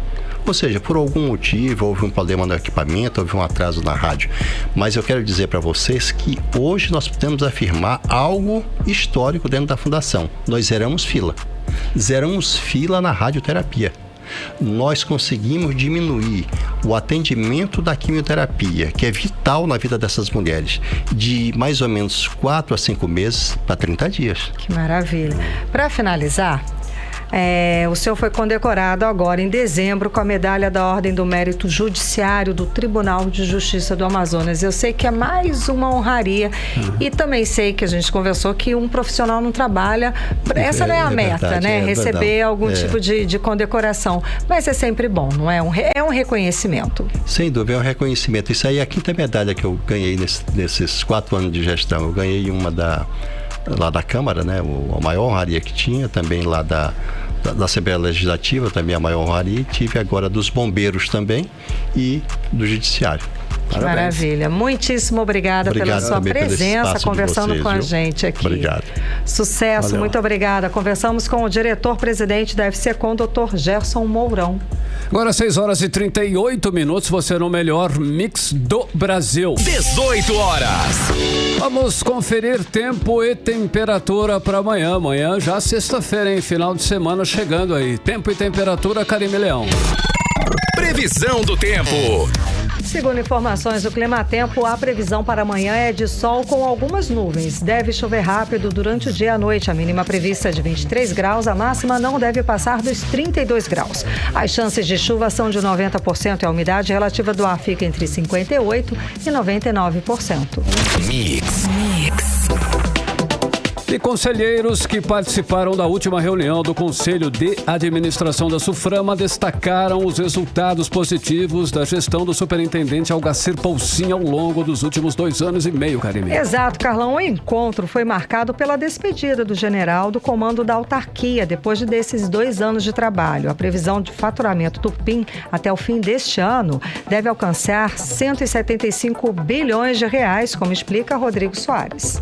Ou seja, por algum motivo, houve um problema no equipamento, houve um atraso na rádio. Mas eu quero dizer para vocês que hoje nós podemos afirmar algo histórico dentro da Fundação. Nós zeramos fila. Zeramos fila na radioterapia. Nós conseguimos diminuir o atendimento da quimioterapia, que é vital na vida dessas mulheres, de mais ou menos 4 a 5 meses para 30 dias. Que maravilha. Para finalizar, o senhor foi condecorado agora em dezembro com a medalha da Ordem do Mérito Judiciário do Tribunal de Justiça do Amazonas. Eu sei que é mais uma honraria e também sei que a gente conversou que um profissional não trabalha, essa não é a meta, verdade, né? Receber algum tipo de condecoração, mas é sempre bom, não é? É um reconhecimento. Sem dúvida, é um reconhecimento. Isso aí é a quinta medalha que eu ganhei nesses 4 anos de gestão. Eu ganhei uma lá da Câmara, né? A maior honraria que tinha, também lá da Assembleia Legislativa, também a maior honraria, e tive agora dos bombeiros também e do Judiciário. Parabéns. Maravilha. Muitíssimo obrigada pela sua presença, conversando com a gente aqui. Obrigado. Sucesso, valeu. Muito obrigada. Conversamos com o diretor-presidente da FCCOM, Dr. Gerson Mourão. Agora 6h38, você no melhor mix do Brasil. 18 horas. Vamos conferir tempo e temperatura para amanhã. Amanhã já sexta-feira, hein? Final de semana chegando aí. Tempo e temperatura, Karime Leão. Previsão do tempo. Segundo informações do Climatempo, a previsão para amanhã é de sol com algumas nuvens. Deve chover rápido durante o dia e a noite. A mínima prevista é de 23 graus, a máxima não deve passar dos 32 graus. As chances de chuva são de 90% e a umidade relativa do ar fica entre 58% e 99%. Mix. E conselheiros que participaram da última reunião do Conselho de Administração da SUFRAMA destacaram os resultados positivos da gestão do superintendente Algacir Poulsin ao longo dos últimos 2 anos e meio, Karime. Exato, Carlão. O encontro foi marcado pela despedida do general do comando da autarquia depois desses 2 anos de trabalho. A previsão de faturamento do PIN até o fim deste ano deve alcançar 175 bilhões de reais, como explica Rodrigo Soares.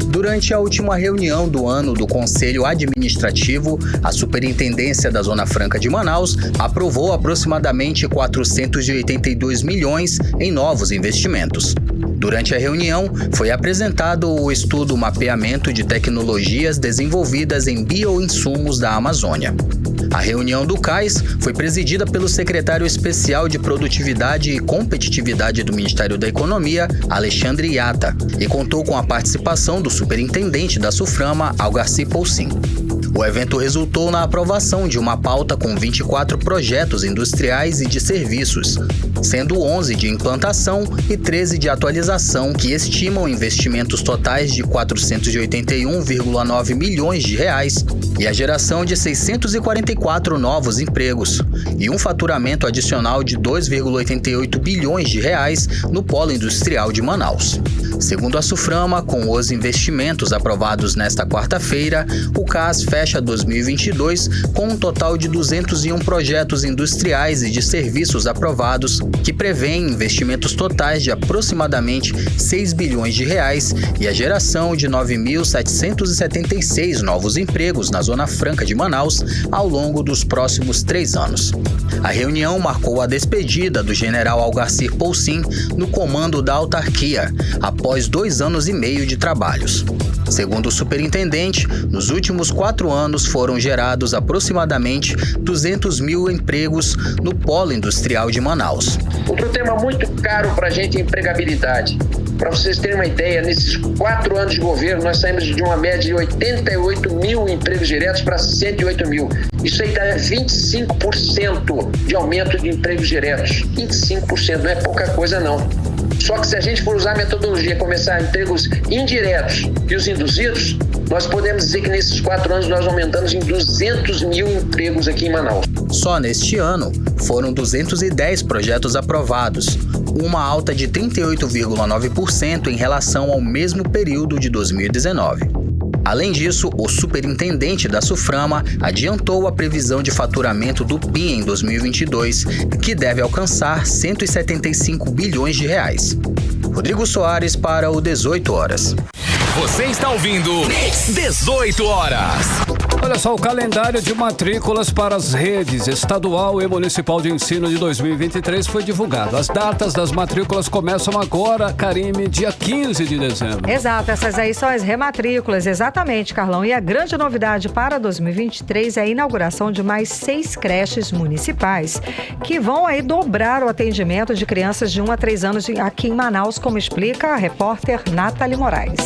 Durante a última reunião do ano do Conselho Administrativo, a Superintendência da Zona Franca de Manaus aprovou aproximadamente 482 milhões em novos investimentos. Durante a reunião, foi apresentado o estudo Mapeamento de Tecnologias Desenvolvidas em Bioinsumos da Amazônia. A reunião do CAIS foi presidida pelo secretário especial de Produtividade e Competitividade do Ministério da Economia, Alexandre Iata, e contou com a participação do superintendente da SUFRAMA, Algacir Poulsin. O evento resultou na aprovação de uma pauta com 24 projetos industriais e de serviços, sendo 11 de implantação e 13 de atualização, que estimam investimentos totais de R$ 481,9 milhões e a geração de 644 novos empregos e um faturamento adicional de R$ 2,88 bilhões no polo industrial de Manaus. Segundo a Suframa, com os investimentos aprovados nesta quarta-feira, o CAS fecha 2022 com um total de 201 projetos industriais e de serviços aprovados, que prevêem investimentos totais de aproximadamente R$ 6 bilhões e a geração de 9.776 novos empregos na Zona Franca de Manaus ao longo dos próximos 3 anos. A reunião marcou a despedida do general Algarcir Poulsin no comando da autarquia, após 2 anos e meio de trabalhos. Segundo o superintendente, nos últimos 4 anos foram gerados aproximadamente 200 mil empregos no polo industrial de Manaus. Outro tema muito caro para a gente é a empregabilidade. Para vocês terem uma ideia, nesses 4 anos de governo, nós saímos de uma média de 88 mil empregos diretos para 108 mil. Isso aí dá 25% de aumento de empregos diretos. 25%, não é pouca coisa não. Só que se a gente for usar a metodologia, começar empregos indiretos e os induzidos, nós podemos dizer que nesses 4 anos nós aumentamos em 200 mil empregos aqui em Manaus. Só neste ano, foram 210 projetos aprovados, uma alta de 38,9% em relação ao mesmo período de 2019. Além disso, o superintendente da Suframa adiantou a previsão de faturamento do PIN em 2022, que deve alcançar R$ 175 bilhões. Rodrigo Soares para o 18 Horas. Você está ouvindo 18 Horas. Olha só, o calendário de matrículas para as redes estadual e municipal de ensino de 2023 foi divulgado. As datas das matrículas começam agora, Karime, dia 15 de dezembro. Exato, essas aí são as rematrículas, exatamente, Carlão. E a grande novidade para 2023 é a inauguração de mais 6 creches municipais, que vão aí dobrar o atendimento de crianças de 1 a 3 anos aqui em Manaus, como explica a repórter Nathalie Moraes.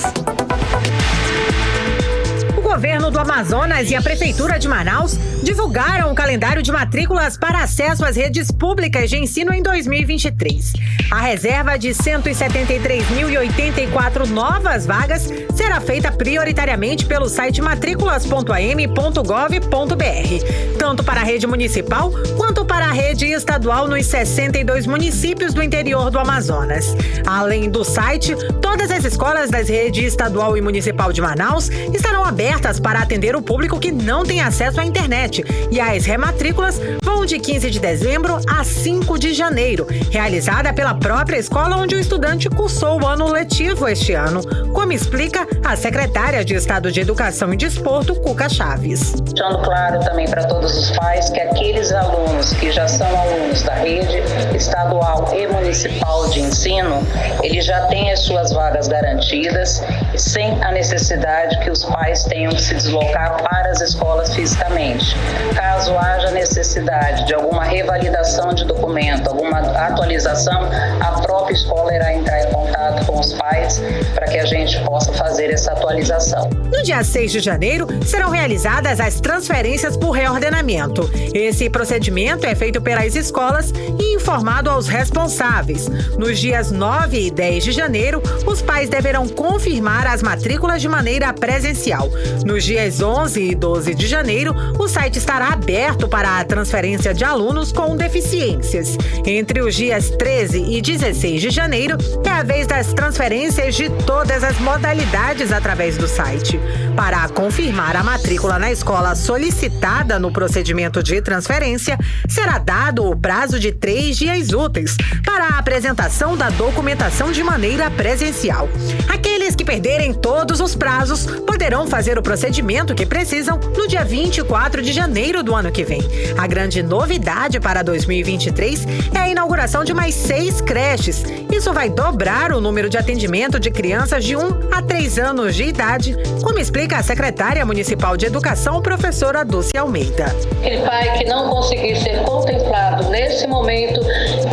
O governo do Amazonas e a Prefeitura de Manaus divulgaram o calendário de matrículas para acesso às redes públicas de ensino em 2023. A reserva de 173.084 novas vagas será feita prioritariamente pelo site matriculas.am.gov.br, tanto para a rede municipal quanto para a rede estadual nos 62 municípios do interior do Amazonas. Além do site, todas as escolas das redes estadual e municipal de Manaus estarão abertas para atender o público que não tem acesso à internet, e as rematrículas vão de 15 de dezembro a 5 de janeiro, realizada pela própria escola onde o estudante cursou o ano letivo este ano, como explica a secretária de Estado de Educação e Desporto, Cuca Chaves. Deixando claro também para todos os pais que aqueles alunos que já são alunos da rede estadual e municipal de ensino, eles já têm as suas vagas garantidas, sem a necessidade que os pais tenham que se deslocar para as escolas fisicamente. Caso haja necessidade de alguma revalidação de documento, alguma atualização, a própria escola irá entrar em contato com os pais para que a gente possa fazer essa atualização. No dia 6 de janeiro, serão realizadas as transferências por reordenamento. Esse procedimento é feito pelas escolas e informado aos responsáveis. Nos dias 9 e 10 de janeiro, os pais deverão confirmar as matrículas de maneira presencial. Nos dias 11 e 12 de janeiro, o site estará aberto para a transferência de alunos com deficiências. Entre os dias 13 e 16 de janeiro, é a vez das transferências de todas as modalidades através do site. Para confirmar a matrícula na escola solicitada no procedimento de transferência, será dado o prazo de 3 dias úteis para a apresentação da documentação de maneira presencial. Aqueles que perderem todos os prazos poderão fazer o procedimento que precisam no dia 24 de janeiro do ano que vem. A grande novidade para 2023 é a inauguração de mais 6 creches. Isso vai dobrar o número de atendimento de crianças de 1 a 3 anos de idade, como explica a secretária municipal de Educação, professora Dulce Almeida. Aquele pai que não conseguir ser contemplado nesse momento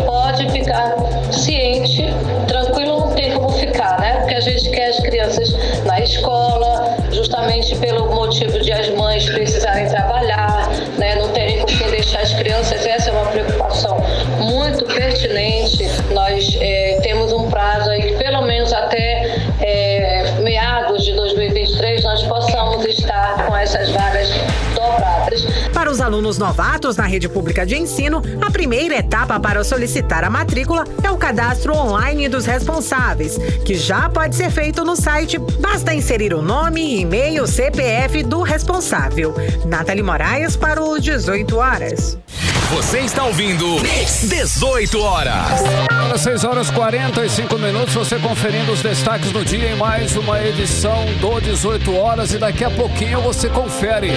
pode ficar ciente, tranquilo, não tem como ficar, né? Porque a gente quer as crianças na escola, justamente justamente pelo motivo de as mães precisarem trabalhar, né, não terem com quem deixar as crianças. Essa é uma preocupação muito pertinente. Nós temos um prazo aí que pelo menos até meados de 2023 nós possamos estar com essas vagas dobradas. Para os alunos novatos na rede pública de ensino, a primeira etapa para solicitar a matrícula é o cadastro online dos responsáveis, que já pode ser feito no site. Basta inserir o nome, e-mail, CPF do responsável. Nathalie Moraes para o 18 horas. Você está ouvindo 18 horas. 6 horas 45 minutos, você conferindo os destaques do dia em mais uma edição do 18 horas. E daqui a pouquinho você confere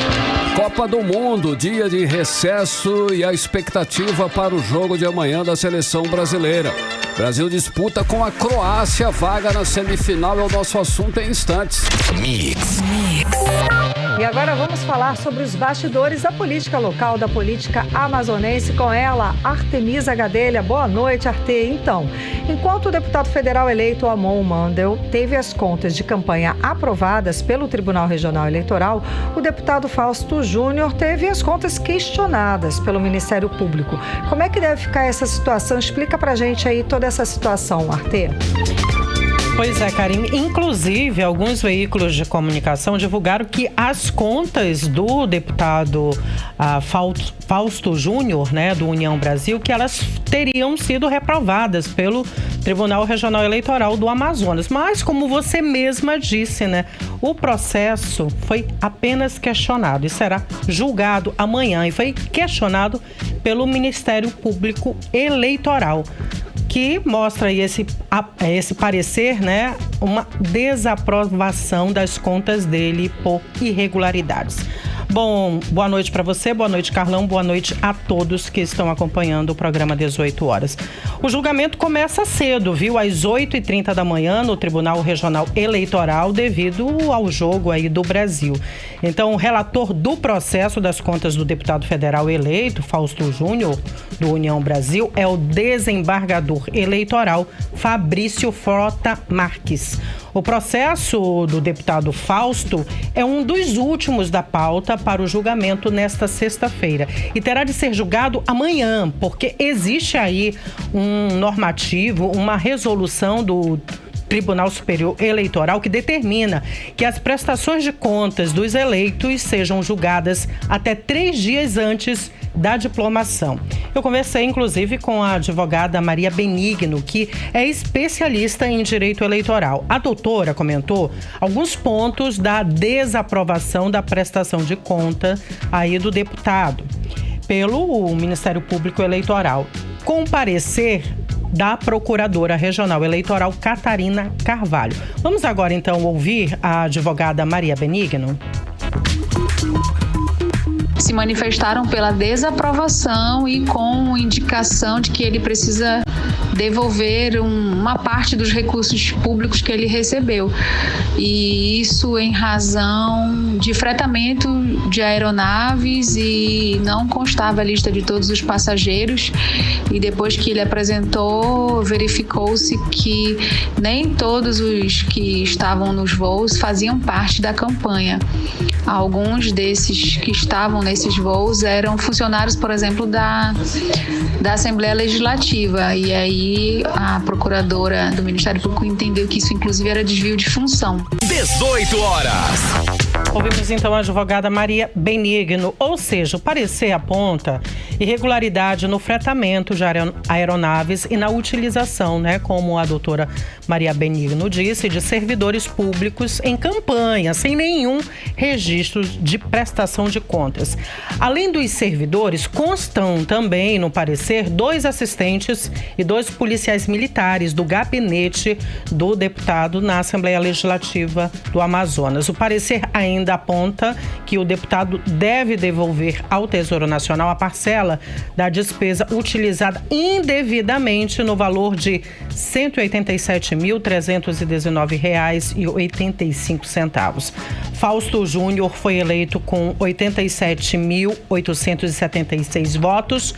Copa do Mundo, dia de recesso e a expectativa para o jogo de amanhã da seleção brasileira. Brasil disputa com a Croácia, vaga na semifinal, é o nosso assunto em instantes. Mix. E agora vamos falar sobre os bastidores da política local, da política amazonense, com ela, Artemisa Gadelha. Boa noite, Arte. Então, enquanto o deputado federal eleito Amon Mandel teve as contas de campanha aprovadas pelo Tribunal Regional Eleitoral, o deputado Fausto Júnior teve as contas questionadas pelo Ministério Público. Como é que deve ficar essa situação? Explica pra gente aí toda essa situação, Arte. Pois é, Karine. Inclusive, alguns veículos de comunicação divulgaram que as contas do deputado Fausto Júnior, né, do União Brasil, que elas teriam sido reprovadas pelo Tribunal Regional Eleitoral do Amazonas. Mas, como você mesma disse, né, o processo foi apenas questionado e será julgado amanhã. E foi questionado pelo Ministério Público Eleitoral, que mostra aí esse parecer, né, uma desaprovação das contas dele por irregularidades. Bom, boa noite para você, boa noite, Carlão, boa noite a todos que estão acompanhando o programa 18 horas. O julgamento começa cedo, viu? Às 8h30 da manhã no Tribunal Regional Eleitoral, devido ao jogo aí do Brasil. Então, o relator do processo das contas do deputado federal eleito, Fausto Júnior, do União Brasil, é o desembargador eleitoral Fabrício Frota Marques. O processo do deputado Fausto é um dos últimos da pauta para o julgamento nesta sexta-feira e terá de ser julgado amanhã, porque existe aí um normativo, uma resolução do Tribunal Superior Eleitoral que determina que as prestações de contas dos eleitos sejam julgadas até 3 dias antes da diplomação. Eu conversei, inclusive, com a advogada Maria Benigno, que é especialista em direito eleitoral. A doutora comentou alguns pontos da desaprovação da prestação de conta aí do deputado pelo Ministério Público Eleitoral, com parecer da Procuradora Regional Eleitoral Catarina Carvalho. Vamos agora, então, ouvir a advogada Maria Benigno. Se manifestaram pela desaprovação e com indicação de que ele precisa devolver uma parte dos recursos públicos que ele recebeu. E isso em razão de fretamento de aeronaves, e não constava a lista de todos os passageiros. E depois que ele apresentou, verificou-se que nem todos os que estavam nos voos faziam parte da campanha. Alguns desses que estavam nesses voos eram funcionários, por exemplo, da Assembleia Legislativa. E aí a procuradora do Ministério Público entendeu que isso, inclusive, era desvio de função. 18 horas. Ouvimos então a advogada Maria Benigno, ou seja, o parecer aponta irregularidade no fretamento de aeronaves e na utilização, né, como a doutora Maria Benigno disse, de servidores públicos em campanha, sem nenhum registro de prestação de contas. Além dos servidores, constam também no parecer 2 assistentes e 2 policiais militares do gabinete do deputado na Assembleia Legislativa do Amazonas. O parecer ainda aponta que o deputado deve devolver ao Tesouro Nacional a parcela da despesa utilizada indevidamente no valor de R$ 187.319,85. Fausto Júnior foi eleito com 87.876 votos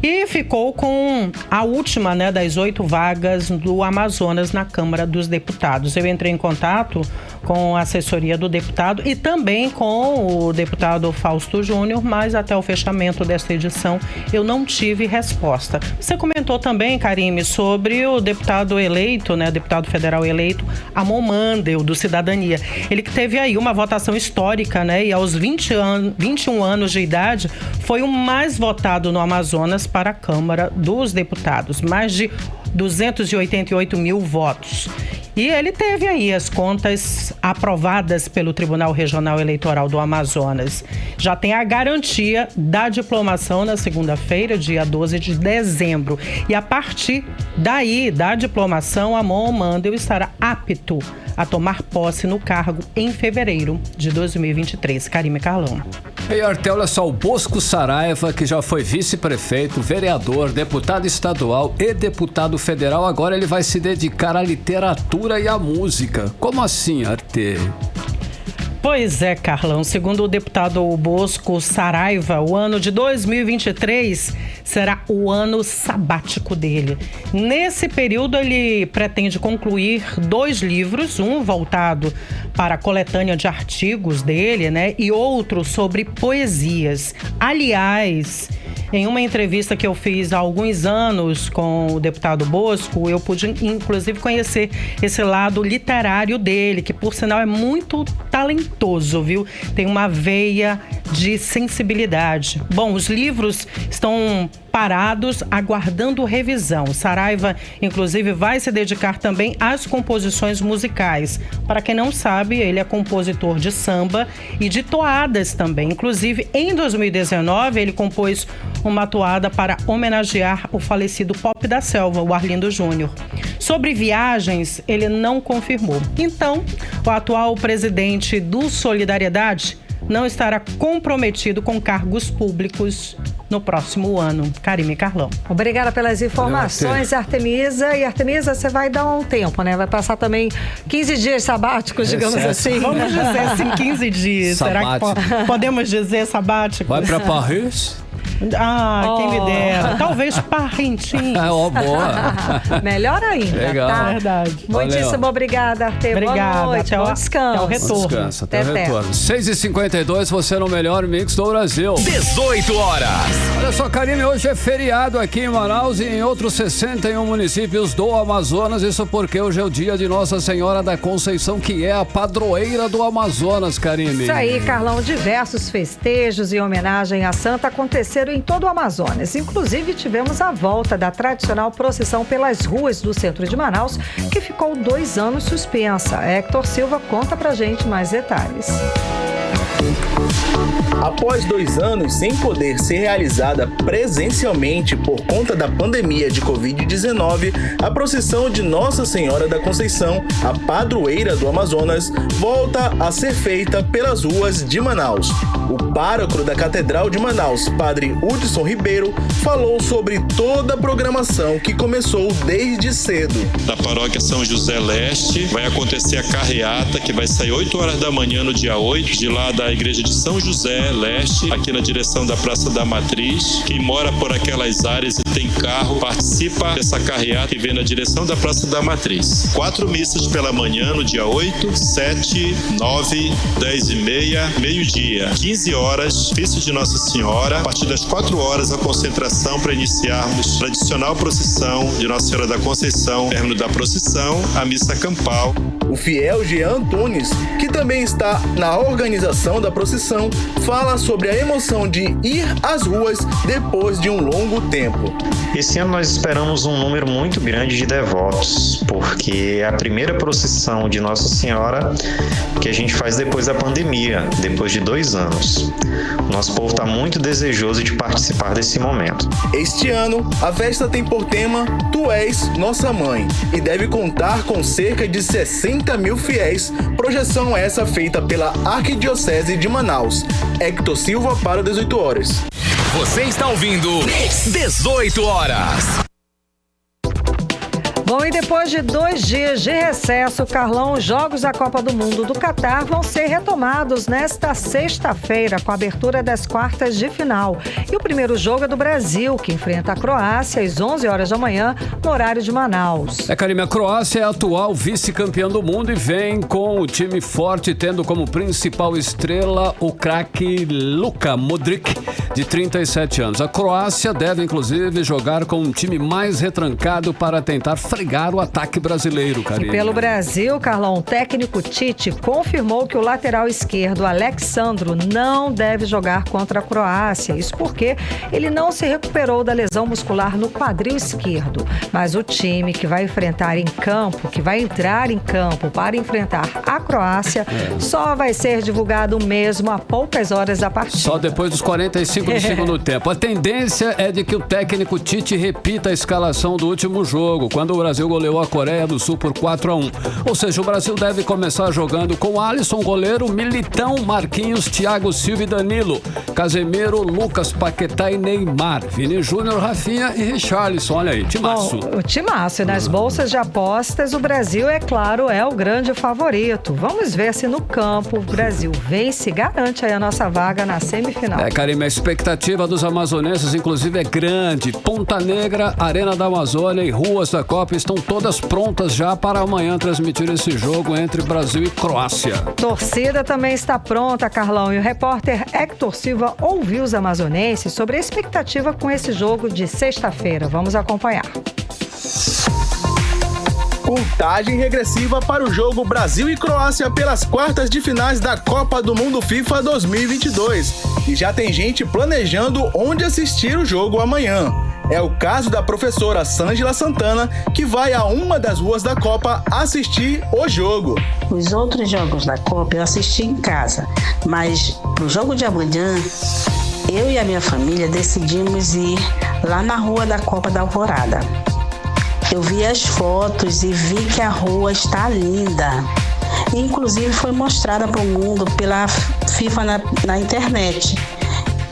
e ficou com a última, das 8 vagas do Amazonas na Câmara dos Deputados. Eu entrei em contato com a assessoria do deputado e também com o deputado Fausto Júnior, mas até o fechamento desta edição eu não tive resposta. Você comentou também, Karime, sobre o deputado eleito, né, deputado federal eleito, Amon Mandel, do Cidadania. Ele que teve aí uma votação histórica, né, e aos 21 anos de idade foi o mais votado no Amazonas para a Câmara dos Deputados, mais de 288 mil votos. E ele teve aí as contas aprovadas pelo Tribunal Regional Eleitoral do Amazonas. Já tem a garantia da diplomação na segunda-feira, dia 12 de dezembro. E a partir daí, da diplomação, Amon Mandel estará apto a tomar posse no cargo em fevereiro de 2023. Karime Carlão. E Artel, olha só, o Bosco Saraiva, que já foi vice-prefeito, vereador, deputado estadual e deputado federal, agora ele vai se dedicar à literatura e à música. Como assim, Arte? Pois é, Carlão. Segundo o deputado Bosco Saraiva, o ano de 2023 será o ano sabático dele. Nesse período, ele pretende concluir 2 livros, um voltado para a coletânea de artigos dele, né, e outro sobre poesias. Aliás, em uma entrevista que eu fiz há alguns anos com o deputado Bosco, eu pude, inclusive, conhecer esse lado literário dele, que, por sinal, é muito talentoso, viu? Tem uma veia de sensibilidade. Bom, os livros estão parados, aguardando revisão. Saraiva, inclusive, vai se dedicar também às composições musicais. Para quem não sabe, ele é compositor de samba e de toadas também. Inclusive, em 2019, ele compôs uma toada para homenagear o falecido Pop da Selva, o Arlindo Júnior. Sobre viagens, ele não confirmou. Então, o atual presidente do Solidariedade não estará comprometido com cargos públicos no próximo ano. Karime Carlão. Obrigada pelas informações, Artemisa. E Artemisa, você vai dar um tempo, né? Vai passar também 15 dias sabáticos, digamos assim. Vamos dizer assim, 15 dias. Sabático. Será que podemos dizer sabático? Vai para Paris? Quem me dera. Talvez Parintins. Boa. Melhor ainda, legal. tá? Verdade. Muitíssimo obrigada, Arte. Obrigada. Boa noite, bom descanso. Até o retorno. Descansa, até o retorno. 6h52, você no melhor mix do Brasil. 18 horas. Olha só, Karime, hoje é feriado aqui em Manaus e em outros 61 municípios do Amazonas. Isso porque hoje é o dia de Nossa Senhora da Conceição, que é a padroeira do Amazonas, Karime. Isso aí, Carlão. Diversos festejos e homenagem à santa aconteceram em todo o Amazonas. Inclusive, tivemos a volta da tradicional procissão pelas ruas do centro de Manaus, que ficou 2 anos suspensa. Héctor Silva conta pra gente mais detalhes. Após 2 anos sem poder ser realizada presencialmente por conta da pandemia de Covid-19, a procissão de Nossa Senhora da Conceição, a padroeira do Amazonas, volta a ser feita pelas ruas de Manaus. O pároco da Catedral de Manaus, Padre Hudson Ribeiro, falou sobre toda a programação que começou desde cedo. Da paróquia São José Leste vai acontecer a carreata, que vai sair 8 horas da manhã no dia 8, de lá da igreja de São José Leste, aqui na direção da Praça da Matriz. Quem mora por aquelas áreas e tem carro, participa dessa carreata e vem na direção da Praça da Matriz. 4 missas pela manhã no dia 8, 7, 9, 10 e meia, meio-dia. 15 horas, Ofício de Nossa Senhora. A partir das 4 horas, a concentração para iniciarmos a tradicional procissão de Nossa Senhora da Conceição. Término da procissão, a missa campal. O fiel Jean Antunes, que também está na organização da procissão, fala sobre a emoção de ir às ruas depois de um longo tempo. Esse ano nós esperamos um número muito grande de devotos, porque é a primeira procissão de Nossa Senhora que a gente faz depois da pandemia, depois de 2 anos. O nosso povo está muito desejoso de participar desse momento. Este ano, a festa tem por tema Tu És Nossa Mãe e deve contar com cerca de 60 mil fiéis, projeção essa feita pela Arquidiocese de Manaus. Héctor Silva para 18 horas. Você está ouvindo 18 horas. Bom, e depois de 2 dias de recesso, Carlão, os Jogos da Copa do Mundo do Catar vão ser retomados nesta sexta-feira, com a abertura das quartas de final. E o primeiro jogo é do Brasil, que enfrenta a Croácia às 11 horas da manhã, no horário de Manaus. Karime, a Croácia é a atual vice-campeã do mundo e vem com o time forte, tendo como principal estrela o craque Luka Modric, de 37 anos. A Croácia deve, inclusive, jogar com um time mais retrancado para tentar fregar o ataque brasileiro, Karime. E pelo Brasil, Carlão, o técnico Tite confirmou que o lateral esquerdo, Alexandro, não deve jogar contra a Croácia. Isso porque ele não se recuperou da lesão muscular no quadril esquerdo. Mas o time que vai enfrentar em campo, que vai entrar em campo para enfrentar a Croácia, só vai ser divulgado mesmo a poucas horas da partida. Só depois dos 45 do segundo tempo. A tendência é de que o técnico Tite repita a escalação do último jogo, quando o Brasil goleou a Coreia do Sul por 4-1. Ou seja, o Brasil deve começar jogando com Alisson, goleiro, Militão, Marquinhos, Thiago Silva e Danilo, Casemiro, Lucas, Paquetá e Neymar, Vini Júnior, Rafinha e Richarlison. Olha aí, timaço. Bom, o timaço. E nas bolsas de apostas, o Brasil, é claro, é o grande favorito. Vamos ver se no campo o Brasil vence e garante aí a nossa vaga na semifinal. Karime, a expectativa dos amazonenses, inclusive, é grande. Ponta Negra, Arena da Amazônia e ruas da Copa estão todas prontas já para amanhã transmitir esse jogo entre Brasil e Croácia. Torcida também está pronta, Carlão, e o repórter Hector Silva ouviu os amazonenses sobre a expectativa com esse jogo de sexta-feira. Vamos acompanhar. Contagem regressiva para o jogo Brasil e Croácia pelas quartas de finais da Copa do Mundo FIFA 2022. E já tem gente planejando onde assistir o jogo amanhã. É o caso da professora Sângela Santana, que vai a uma das ruas da Copa assistir o jogo. Os outros jogos da Copa eu assisti em casa, mas pro jogo de amanhã, eu e a minha família decidimos ir lá na rua da Copa da Alvorada. Eu vi as fotos e vi que a rua está linda. Inclusive foi mostrada para o mundo pela FIFA na internet.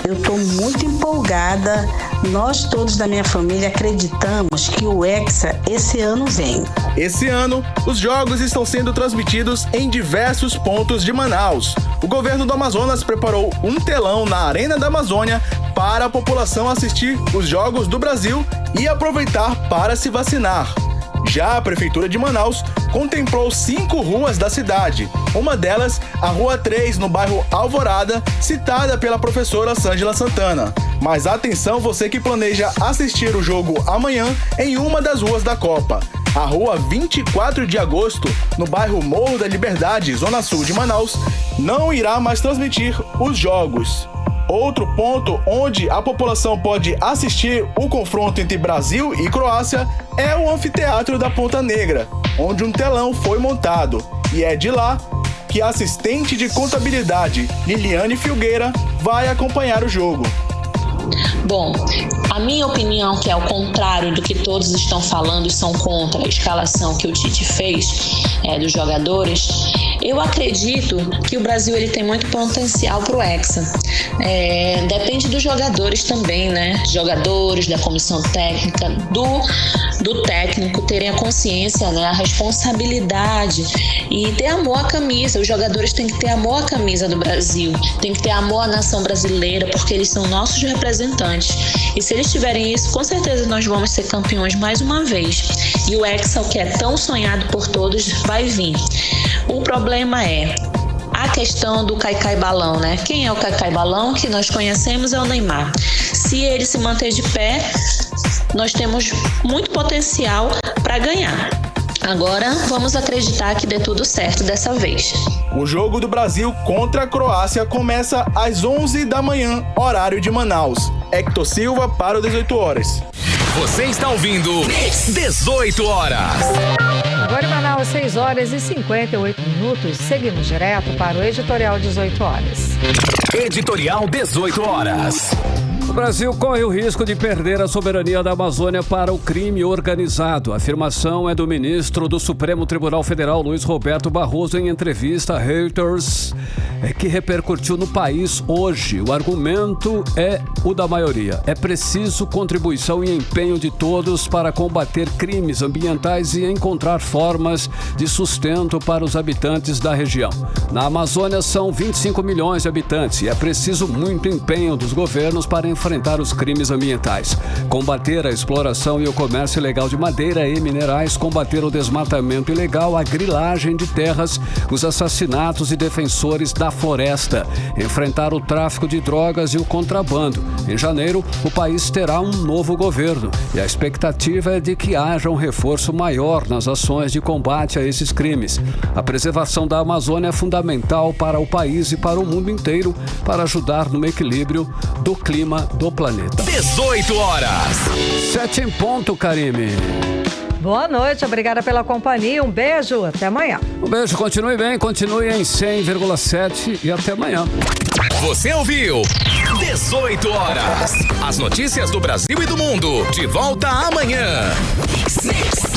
Eu estou muito empolgada. Nós todos da minha família acreditamos que o Hexa esse ano vem. Esse ano, os jogos estão sendo transmitidos em diversos pontos de Manaus. O governo do Amazonas preparou um telão na Arena da Amazônia para a população assistir os jogos do Brasil e aproveitar para se vacinar. Já a Prefeitura de Manaus contemplou 5 ruas da cidade. Uma delas, a Rua 3, no bairro Alvorada, citada pela professora Sângela Santana. Mas atenção você que planeja assistir o jogo amanhã em uma das ruas da Copa. A Rua 24 de Agosto, no bairro Morro da Liberdade, Zona Sul de Manaus, não irá mais transmitir os jogos. Outro ponto onde a população pode assistir o confronto entre Brasil e Croácia é o Anfiteatro da Ponta Negra, onde um telão foi montado. E é de lá que a assistente de contabilidade, Liliane Filgueira, vai acompanhar o jogo. Bom, a minha opinião, que é ao contrário do que todos estão falando e são contra a escalação que o Tite fez dos jogadores, eu acredito que o Brasil ele tem muito potencial para o Hexa. Depende dos jogadores também, né? Jogadores, da comissão técnica, do técnico terem a consciência, né? A responsabilidade e ter amor à camisa. Os jogadores têm que ter amor à camisa do Brasil, têm que ter amor à nação brasileira, porque eles são nossos representantes. E se eles tiverem isso, com certeza nós vamos ser campeões mais uma vez. E o Hexa, que é tão sonhado por todos, vai vir. O problema é a questão do Caicai Balão, né? Quem é o Caicai Balão? Que nós conhecemos é o Neymar. Se ele se manter de pé, nós temos muito potencial para ganhar. Agora, vamos acreditar que dê tudo certo dessa vez. O jogo do Brasil contra a Croácia começa às 11 da manhã, horário de Manaus. Hector Silva para o 18 horas. Você está ouvindo 18 horas. Agora em Manaus, 6 horas e 58 minutos. Seguimos direto para o Editorial 18 horas. Editorial 18 horas. O Brasil corre o risco de perder a soberania da Amazônia para o crime organizado. A afirmação é do ministro do Supremo Tribunal Federal, Luiz Roberto Barroso, em entrevista a Reuters, que repercutiu no país hoje. O argumento é o da maioria. É preciso contribuição e empenho de todos para combater crimes ambientais e encontrar formas de sustento para os habitantes da região. Na Amazônia são 25 milhões de habitantes e é preciso muito empenho dos governos para enfrentar os crimes ambientais, combater a exploração e o comércio ilegal de madeira e minerais, combater o desmatamento ilegal, a grilagem de terras, os assassinatos de defensores da floresta, enfrentar o tráfico de drogas e o contrabando. Em janeiro, o país terá um novo governo e a expectativa é de que haja um reforço maior nas ações de combate a esses crimes. A preservação da Amazônia é fundamental para o país e para o mundo inteiro para ajudar no equilíbrio do clima do planeta. 18 horas. 7 em ponto, Karime. Boa noite, obrigada pela companhia. Um beijo, até amanhã. Um beijo, continue bem, continue em 100,7 e até amanhã. Você ouviu 18 horas. As notícias do Brasil e do mundo. De volta amanhã. Mix.